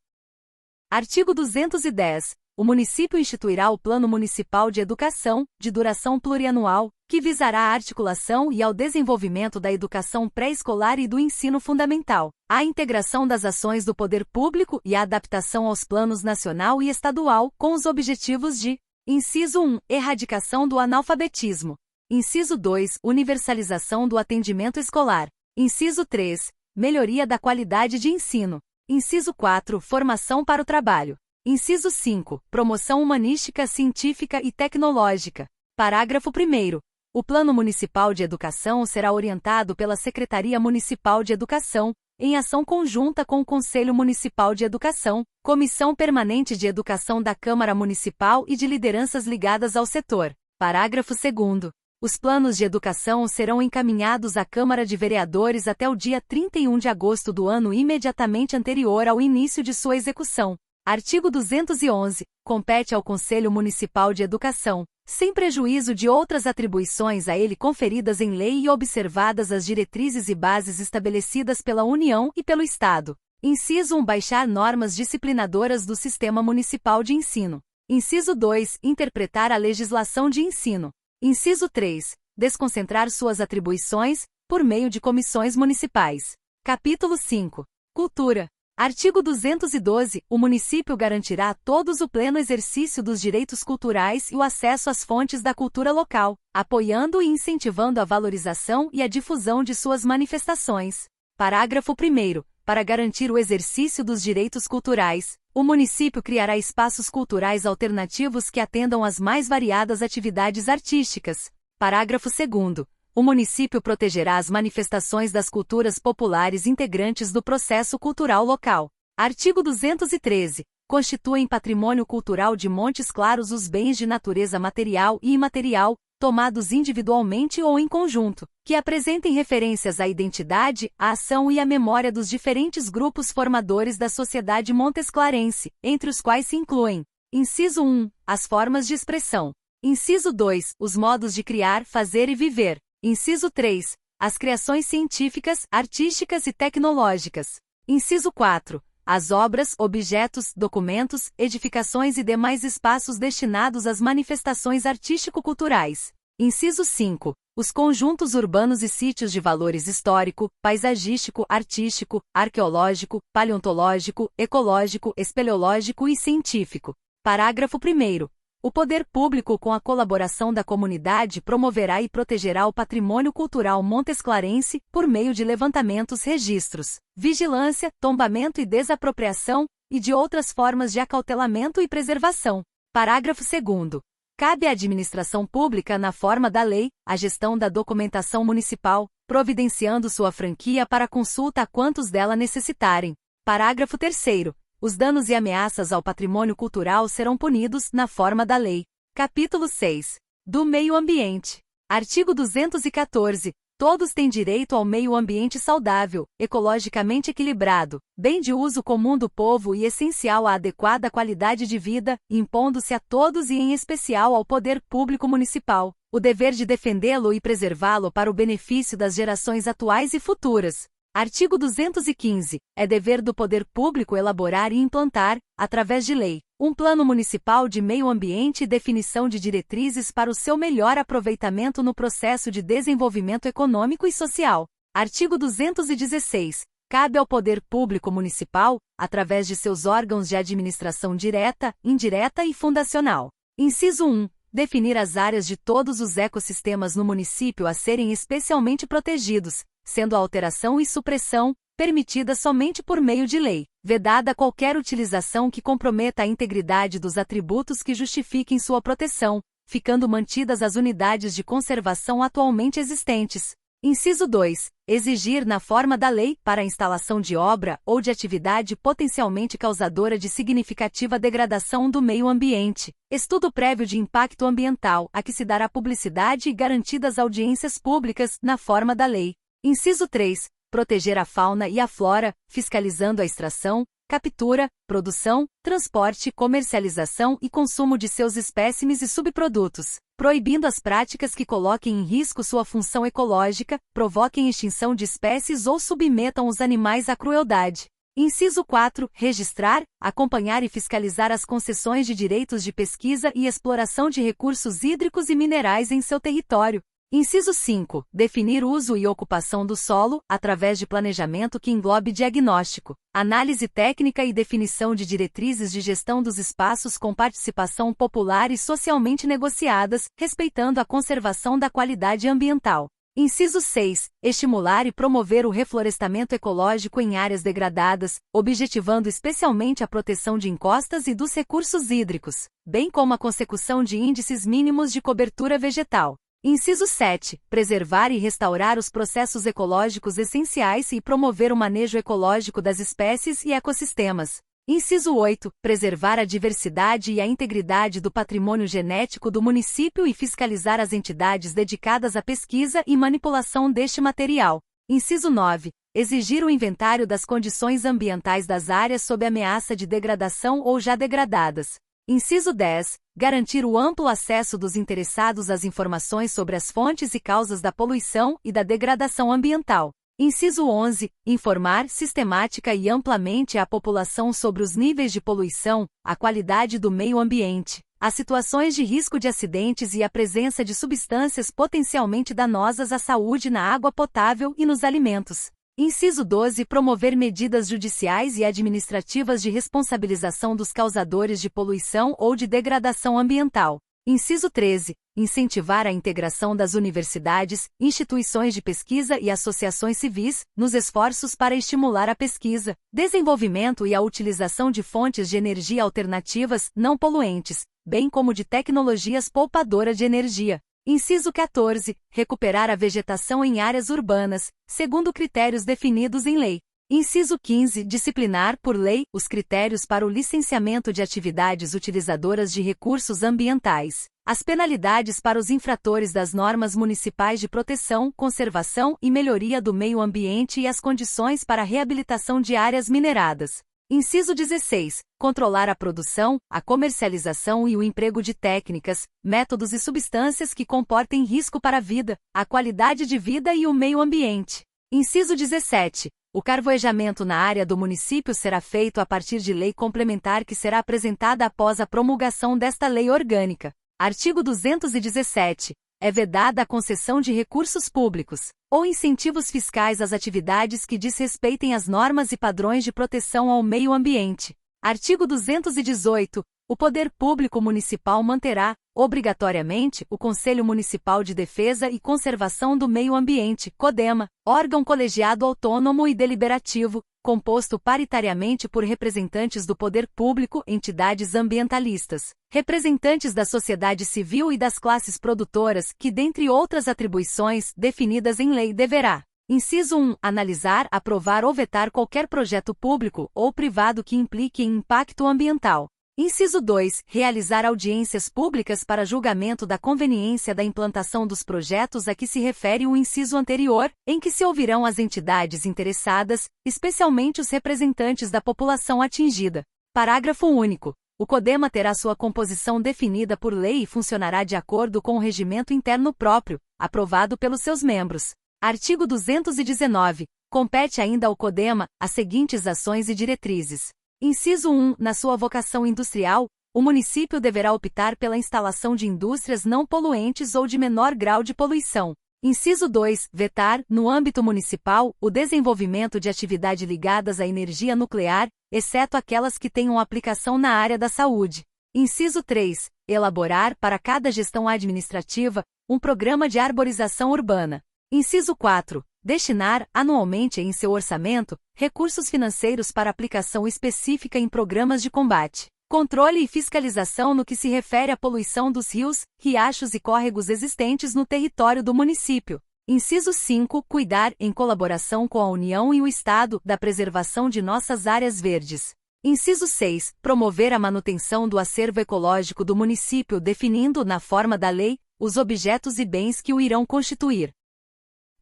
Artigo 210. O município instituirá o Plano Municipal de Educação, de duração plurianual, que visará à articulação e ao desenvolvimento da educação pré-escolar e do ensino fundamental, à integração das ações do poder público e à adaptação aos planos nacional e estadual, com os objetivos de: inciso 1, erradicação do analfabetismo; inciso 2, universalização do atendimento escolar; inciso 3, melhoria da qualidade de ensino; inciso 4, formação para o trabalho; inciso 5, promoção humanística, científica e tecnológica. Parágrafo 1º. O Plano Municipal de Educação será orientado pela Secretaria Municipal de Educação, em ação conjunta com o Conselho Municipal de Educação, Comissão Permanente de Educação da Câmara Municipal e de lideranças ligadas ao setor. Parágrafo 2º. Os planos de educação serão encaminhados à Câmara de Vereadores até o dia 31 de agosto do ano imediatamente anterior ao início de sua execução. Artigo 211. Compete ao Conselho Municipal de Educação, sem prejuízo de outras atribuições a ele conferidas em lei e observadas as diretrizes e bases estabelecidas pela União e pelo Estado. Inciso 1. Baixar normas disciplinadoras do Sistema Municipal de Ensino. Inciso 2. Interpretar a legislação de ensino. Inciso 3. Desconcentrar suas atribuições, por meio de comissões municipais. Capítulo 5. Cultura. Artigo 212. O município garantirá a todos o pleno exercício dos direitos culturais e o acesso às fontes da cultura local, apoiando e incentivando a valorização e a difusão de suas manifestações. Parágrafo 1º. Para garantir o exercício dos direitos culturais, o município criará espaços culturais alternativos que atendam às mais variadas atividades artísticas. Parágrafo 2º. O município protegerá as manifestações das culturas populares integrantes do processo cultural local. Artigo 213. Constituem patrimônio cultural de Montes Claros os bens de natureza material e imaterial, tomados individualmente ou em conjunto, que apresentem referências à identidade, à ação e à memória dos diferentes grupos formadores da sociedade montesclarense, entre os quais se incluem: inciso 1. As formas de expressão. Inciso 2. Os modos de criar, fazer e viver. Inciso 3. As criações científicas, artísticas e tecnológicas. Inciso 4. As obras, objetos, documentos, edificações e demais espaços destinados às manifestações artístico-culturais. Inciso 5. Os conjuntos urbanos e sítios de valores histórico, paisagístico, artístico, arqueológico, paleontológico, ecológico, espeleológico e científico. Parágrafo 1º. O poder público, com a colaboração da comunidade, promoverá e protegerá o patrimônio cultural montesclarense, por meio de levantamentos, registros, vigilância, tombamento e desapropriação, e de outras formas de acautelamento e preservação. Parágrafo 2º. Cabe à administração pública, na forma da lei, a gestão da documentação municipal, providenciando sua franquia para consulta a quantos dela necessitarem. Parágrafo 3º. Os danos e ameaças ao patrimônio cultural serão punidos, na forma da lei. Capítulo 6. Do meio ambiente. Artigo 214. Todos têm direito ao meio ambiente saudável, ecologicamente equilibrado, bem de uso comum do povo e essencial à adequada qualidade de vida, impondo-se a todos e em especial ao poder público municipal o dever de defendê-lo e preservá-lo para o benefício das gerações atuais e futuras. Artigo 215. É dever do poder público elaborar e implantar, através de lei, um plano municipal de meio ambiente e definição de diretrizes para o seu melhor aproveitamento no processo de desenvolvimento econômico e social. Artigo 216. Cabe ao poder público municipal, através de seus órgãos de administração direta, indireta e fundacional. Inciso 1. Definir as áreas de todos os ecossistemas no município a serem especialmente protegidos, sendo a alteração e supressão permitida somente por meio de lei, vedada qualquer utilização que comprometa a integridade dos atributos que justifiquem sua proteção, ficando mantidas as unidades de conservação atualmente existentes. Inciso 2. Exigir na forma da lei, para a instalação de obra ou de atividade potencialmente causadora de significativa degradação do meio ambiente, estudo prévio de impacto ambiental, a que se dará publicidade e garantidas audiências públicas, na forma da lei. Inciso 3. Proteger a fauna e a flora, fiscalizando a extração, captura, produção, transporte, comercialização e consumo de seus espécimes e subprodutos, proibindo as práticas que coloquem em risco sua função ecológica, provoquem extinção de espécies ou submetam os animais à crueldade. Inciso 4. Registrar, acompanhar e fiscalizar as concessões de direitos de pesquisa e exploração de recursos hídricos e minerais em seu território. Inciso 5. Definir uso e ocupação do solo, através de planejamento que englobe diagnóstico, análise técnica e definição de diretrizes de gestão dos espaços com participação popular e socialmente negociadas, respeitando a conservação da qualidade ambiental. Inciso 6. Estimular e promover o reflorestamento ecológico em áreas degradadas, objetivando especialmente a proteção de encostas e dos recursos hídricos, bem como a consecução de índices mínimos de cobertura vegetal. Inciso 7. Preservar e restaurar os processos ecológicos essenciais e promover o manejo ecológico das espécies e ecossistemas. Inciso 8. Preservar a diversidade e a integridade do patrimônio genético do município e fiscalizar as entidades dedicadas à pesquisa e manipulação deste material. Inciso 9. Exigir o inventário das condições ambientais das áreas sob ameaça de degradação ou já degradadas, Inciso 10. Garantir o amplo acesso dos interessados às informações sobre as fontes e causas da poluição e da degradação ambiental. Inciso 11. Informar sistemática e amplamente a população sobre os níveis de poluição, a qualidade do meio ambiente, as situações de risco de acidentes e a presença de substâncias potencialmente danosas à saúde na água potável e nos alimentos. Inciso 12. Promover medidas judiciais e administrativas de responsabilização dos causadores de poluição ou de degradação ambiental. Inciso 13. Incentivar a integração das universidades, instituições de pesquisa e associações civis, nos esforços para estimular a pesquisa, desenvolvimento e a utilização de fontes de energia alternativas, não poluentes, bem como de tecnologias poupadoras de energia. Inciso 14. Recuperar a vegetação em áreas urbanas, segundo critérios definidos em lei. Inciso 15. Disciplinar, por lei, os critérios para o licenciamento de atividades utilizadoras de recursos ambientais, as penalidades para os infratores das normas municipais de proteção, conservação e melhoria do meio ambiente e as condições para a reabilitação de áreas mineradas. Inciso 16. Controlar a produção, a comercialização e o emprego de técnicas, métodos e substâncias que comportem risco para a vida, a qualidade de vida e o meio ambiente. Inciso 17. O carvoejamento na área do município será feito a partir de lei complementar que será apresentada após a promulgação desta lei orgânica. Artigo 217. É vedada a concessão de recursos públicos ou incentivos fiscais às atividades que desrespeitem as normas e padrões de proteção ao meio ambiente. Artigo 218. O Poder Público Municipal manterá, obrigatoriamente, o Conselho Municipal de Defesa e Conservação do Meio Ambiente, CODEMA, órgão colegiado autônomo e deliberativo, composto paritariamente por representantes do poder público, entidades ambientalistas, representantes da sociedade civil e das classes produtoras, que, dentre outras atribuições definidas em lei, deverá: Inciso 1. Analisar, aprovar ou vetar qualquer projeto público ou privado que implique em impacto ambiental. Inciso 2. Realizar audiências públicas para julgamento da conveniência da implantação dos projetos a que se refere o inciso anterior, em que se ouvirão as entidades interessadas, especialmente os representantes da população atingida. Parágrafo único. O CODEMA terá sua composição definida por lei e funcionará de acordo com o regimento interno próprio, aprovado pelos seus membros. Artigo 219. Compete ainda ao CODEMA as seguintes ações e diretrizes. Inciso 1. Na sua vocação industrial, o município deverá optar pela instalação de indústrias não poluentes ou de menor grau de poluição. Inciso 2. Vetar, no âmbito municipal, o desenvolvimento de atividades ligadas à energia nuclear, exceto aquelas que tenham aplicação na área da saúde. Inciso 3. Elaborar, para cada gestão administrativa, um programa de arborização urbana. Inciso 4. Destinar, anualmente em seu orçamento, recursos financeiros para aplicação específica em programas de combate, controle e fiscalização no que se refere à poluição dos rios, riachos e córregos existentes no território do município. Inciso 5. Cuidar, em colaboração com a União e o Estado, da preservação de nossas áreas verdes. Inciso 6. Promover a manutenção do acervo ecológico do município definindo, na forma da lei, os objetos e bens que o irão constituir.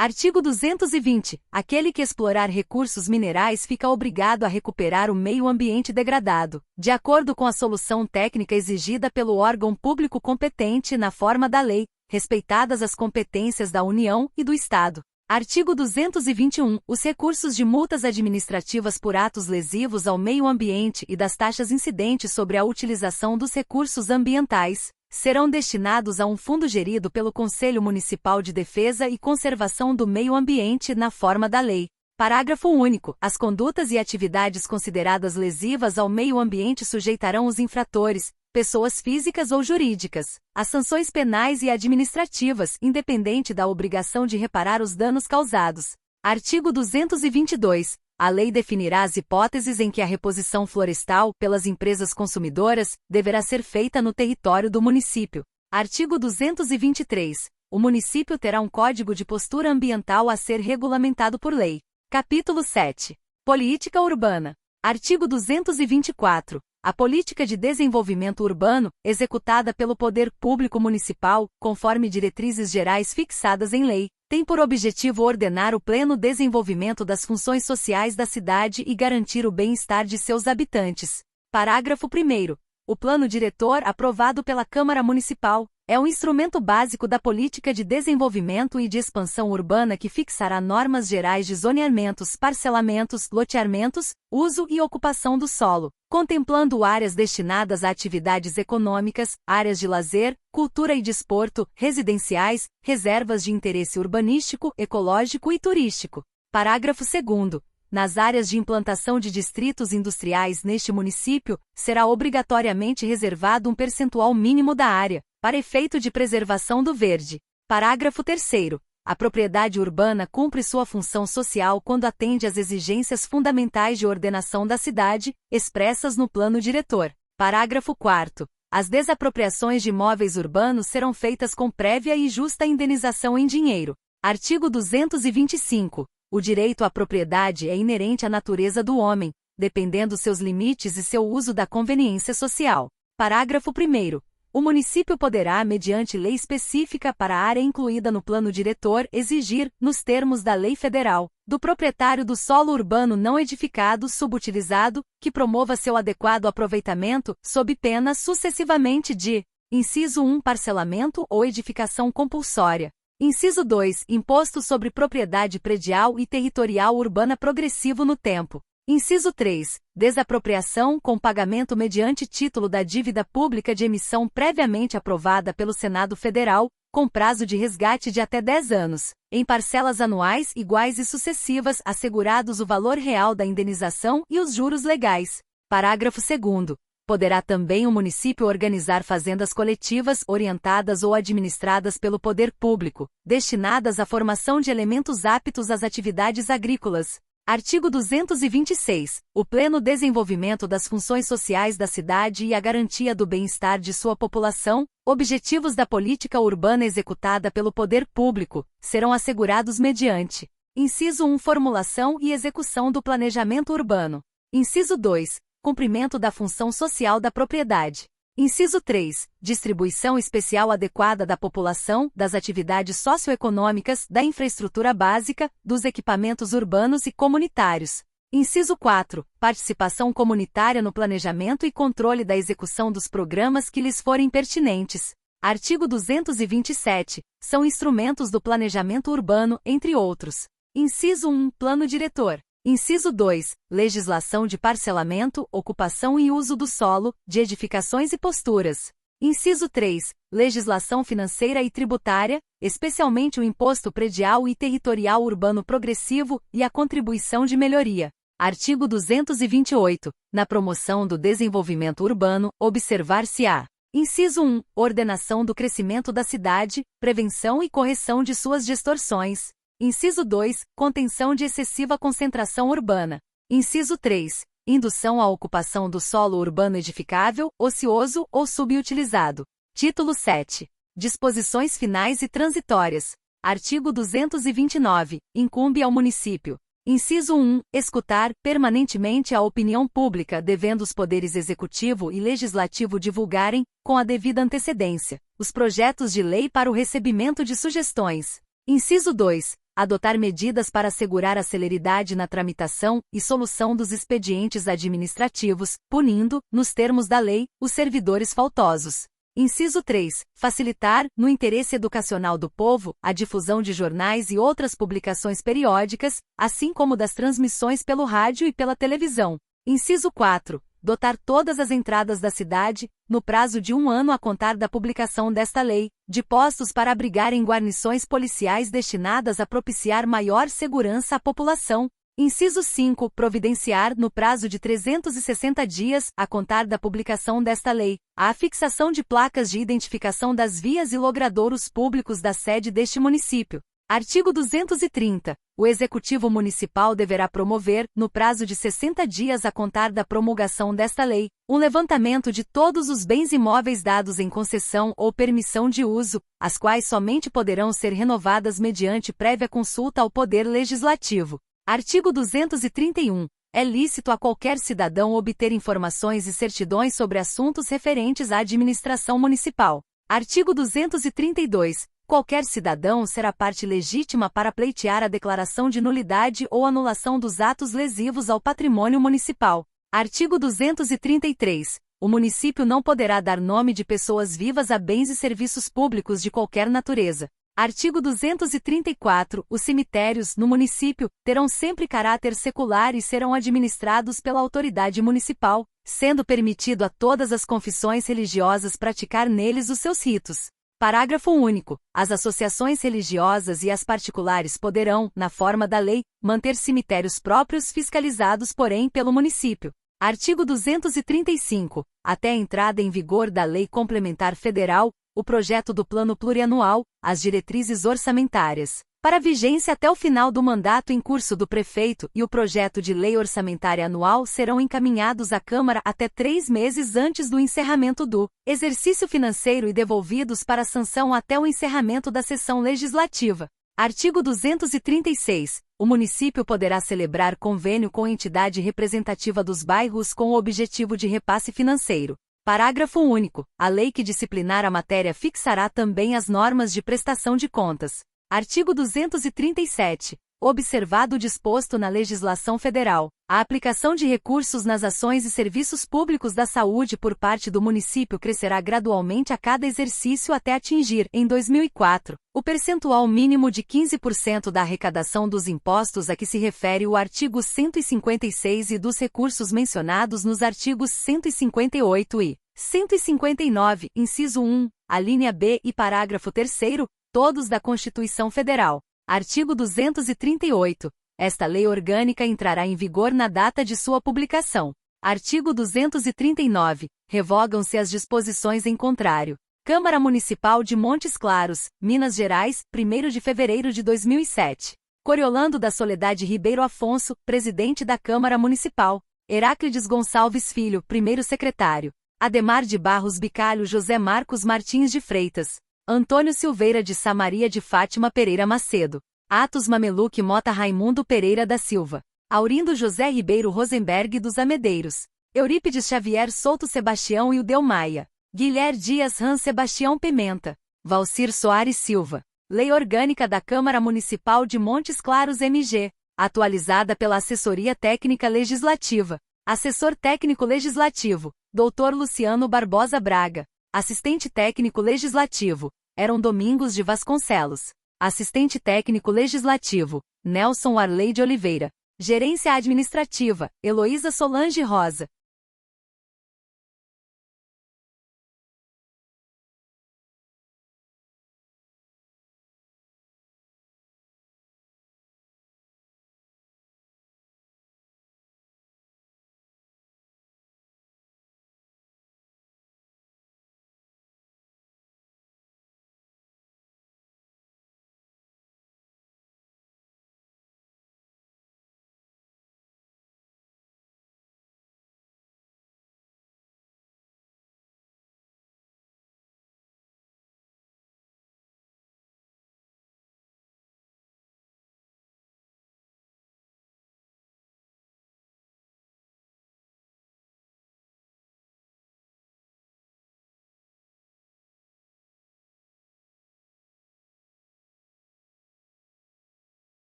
Artigo 220. Aquele que explorar recursos minerais fica obrigado a recuperar o meio ambiente degradado, de acordo com a solução técnica exigida pelo órgão público competente na forma da lei, respeitadas as competências da União e do Estado. Artigo 221. Os recursos de multas administrativas por atos lesivos ao meio ambiente e das taxas incidentes sobre a utilização dos recursos ambientais serão destinados a um fundo gerido pelo Conselho Municipal de Defesa e Conservação do Meio Ambiente na forma da lei. Parágrafo único. As condutas e atividades consideradas lesivas ao meio ambiente sujeitarão os infratores, pessoas físicas ou jurídicas, a sanções penais e administrativas, independente da obrigação de reparar os danos causados. Artigo 222. A lei definirá as hipóteses em que a reposição florestal, pelas empresas consumidoras, deverá ser feita no território do município. Artigo 223. O município terá um código de postura ambiental a ser regulamentado por lei. Capítulo 7. Política urbana. Artigo 224. A política de desenvolvimento urbano, executada pelo Poder Público Municipal, conforme diretrizes gerais fixadas em lei, tem por objetivo ordenar o pleno desenvolvimento das funções sociais da cidade e garantir o bem-estar de seus habitantes. Parágrafo 1º. O Plano Diretor aprovado pela Câmara Municipal é um instrumento básico da política de desenvolvimento e de expansão urbana que fixará normas gerais de zoneamentos, parcelamentos, loteamentos, uso e ocupação do solo, contemplando áreas destinadas a atividades econômicas, áreas de lazer, cultura e desporto, residenciais, reservas de interesse urbanístico, ecológico e turístico. Parágrafo 2º. Nas áreas de implantação de distritos industriais neste município, será obrigatoriamente reservado um percentual mínimo da área, para efeito de preservação do verde. Parágrafo 3º. A propriedade urbana cumpre sua função social quando atende às exigências fundamentais de ordenação da cidade, expressas no Plano Diretor. Parágrafo 4º. As desapropriações de imóveis urbanos serão feitas com prévia e justa indenização em dinheiro. Artigo 225. O direito à propriedade é inerente à natureza do homem, dependendo seus limites e seu uso da conveniência social. Parágrafo 1º. O município poderá, mediante lei específica para a área incluída no Plano Diretor, exigir, nos termos da lei federal, do proprietário do solo urbano não edificado subutilizado, que promova seu adequado aproveitamento, sob pena sucessivamente de: inciso 1, parcelamento ou edificação compulsória. Inciso 2, imposto sobre propriedade predial e territorial urbana progressivo no tempo. Inciso 3, desapropriação com pagamento mediante título da dívida pública de emissão previamente aprovada pelo Senado Federal, com prazo de resgate de até 10 anos, em parcelas anuais iguais e sucessivas, assegurados o valor real da indenização e os juros legais. Parágrafo 2º. Poderá também o município organizar fazendas coletivas orientadas ou administradas pelo poder público, destinadas à formação de elementos aptos às atividades agrícolas. Artigo 226. O pleno desenvolvimento das funções sociais da cidade e a garantia do bem-estar de sua população, objetivos da política urbana executada pelo poder público, serão assegurados mediante: inciso 1, formulação e execução do planejamento urbano. Inciso 2, cumprimento da função social da propriedade. Inciso 3. Distribuição especial adequada da população, das atividades socioeconômicas, da infraestrutura básica, dos equipamentos urbanos e comunitários. Inciso 4. Participação comunitária no planejamento e controle da execução dos programas que lhes forem pertinentes. Artigo 227. São instrumentos do planejamento urbano, entre outros: inciso 1. Plano Diretor. Inciso 2. Legislação de parcelamento, ocupação e uso do solo, de edificações e posturas. Inciso 3. Legislação financeira e tributária, especialmente o imposto predial e territorial urbano progressivo e a contribuição de melhoria. Artigo 228. Na promoção do desenvolvimento urbano, observar-se-á: inciso 1. Ordenação do crescimento da cidade, prevenção e correção de suas distorções. Inciso 2. Contenção de excessiva concentração urbana. Inciso 3. Indução à ocupação do solo urbano edificável, ocioso ou subutilizado. Título 7. Disposições finais e transitórias. Artigo 229. Incumbe ao município: inciso 1. Escutar permanentemente a opinião pública, devendo os poderes executivo e legislativo divulgarem, com a devida antecedência, os projetos de lei para o recebimento de sugestões. Inciso 2. Adotar medidas para assegurar a celeridade na tramitação e solução dos expedientes administrativos, punindo, nos termos da lei, os servidores faltosos. Inciso 3. Facilitar, no interesse educacional do povo, a difusão de jornais e outras publicações periódicas, assim como das transmissões pelo rádio e pela televisão. Inciso 4. Dotar todas as entradas da cidade, no prazo de 1 ano a contar da publicação desta lei, de postos para abrigarem guarnições policiais destinadas a propiciar maior segurança à população. Inciso 5. Providenciar, no prazo de 360 dias, a contar da publicação desta lei, a afixação de placas de identificação das vias e logradouros públicos da sede deste município. Artigo 230. O Executivo Municipal deverá promover, no prazo de 60 dias a contar da promulgação desta lei, um levantamento de todos os bens imóveis dados em concessão ou permissão de uso, as quais somente poderão ser renovadas mediante prévia consulta ao Poder Legislativo. Artigo 231. É lícito a qualquer cidadão obter informações e certidões sobre assuntos referentes à administração municipal. Artigo 232. Qualquer cidadão será parte legítima para pleitear a declaração de nulidade ou anulação dos atos lesivos ao patrimônio municipal. Artigo 233. O município não poderá dar nome de pessoas vivas a bens e serviços públicos de qualquer natureza. Artigo 234. Os cemitérios, no município, terão sempre caráter secular e serão administrados pela autoridade municipal, sendo permitido a todas as confissões religiosas praticar neles os seus ritos. Parágrafo único. As associações religiosas e as particulares poderão, na forma da lei, manter cemitérios próprios fiscalizados, porém, pelo município. Artigo 235. Até a entrada em vigor da Lei Complementar Federal, o projeto do Plano Plurianual, as diretrizes orçamentárias, para vigência até o final do mandato em curso do prefeito, e o projeto de lei orçamentária anual serão encaminhados à Câmara até 3 meses antes do encerramento do exercício financeiro e devolvidos para sanção até o encerramento da sessão legislativa. Artigo 236. O município poderá celebrar convênio com entidade representativa dos bairros com o objetivo de repasse financeiro. Parágrafo único. A lei que disciplinar a matéria fixará também as normas de prestação de contas. Artigo 237. Observado o disposto na legislação federal, a aplicação de recursos nas ações e serviços públicos da saúde por parte do município crescerá gradualmente a cada exercício até atingir, em 2004, o percentual mínimo de 15% da arrecadação dos impostos a que se refere o artigo 156 e dos recursos mencionados nos artigos 158 e 159, inciso 1, a linha B e parágrafo 3º, todos da Constituição Federal. Artigo 238. Esta lei orgânica entrará em vigor na data de sua publicação. Artigo 239. Revogam-se as disposições em contrário. Câmara Municipal de Montes Claros, Minas Gerais, 1º de fevereiro de 2007. Coriolando da Soledade Ribeiro Afonso, presidente da Câmara Municipal. Heráclides Gonçalves Filho, primeiro secretário. Ademar de Barros Bicalho, José Marcos Martins de Freitas. Antônio Silveira de Samaria de Fátima Pereira Macedo. Atos Mameluque Mota Raimundo Pereira da Silva. Aurindo José Ribeiro Rosenberg dos Amedeiros. Eurípides Xavier Souto Sebastião e Udeu Maia. Guilher Dias Ran Sebastião Pimenta. Valcir Soares Silva. Lei Orgânica da Câmara Municipal de Montes Claros MG. Atualizada pela Assessoria Técnica Legislativa. Assessor Técnico Legislativo, Dr. Luciano Barbosa Braga. Assistente Técnico Legislativo, Eron Domingos de Vasconcelos. Assistente Técnico Legislativo, Nelson Arley de Oliveira. Gerência Administrativa, Heloísa Solange Rosa.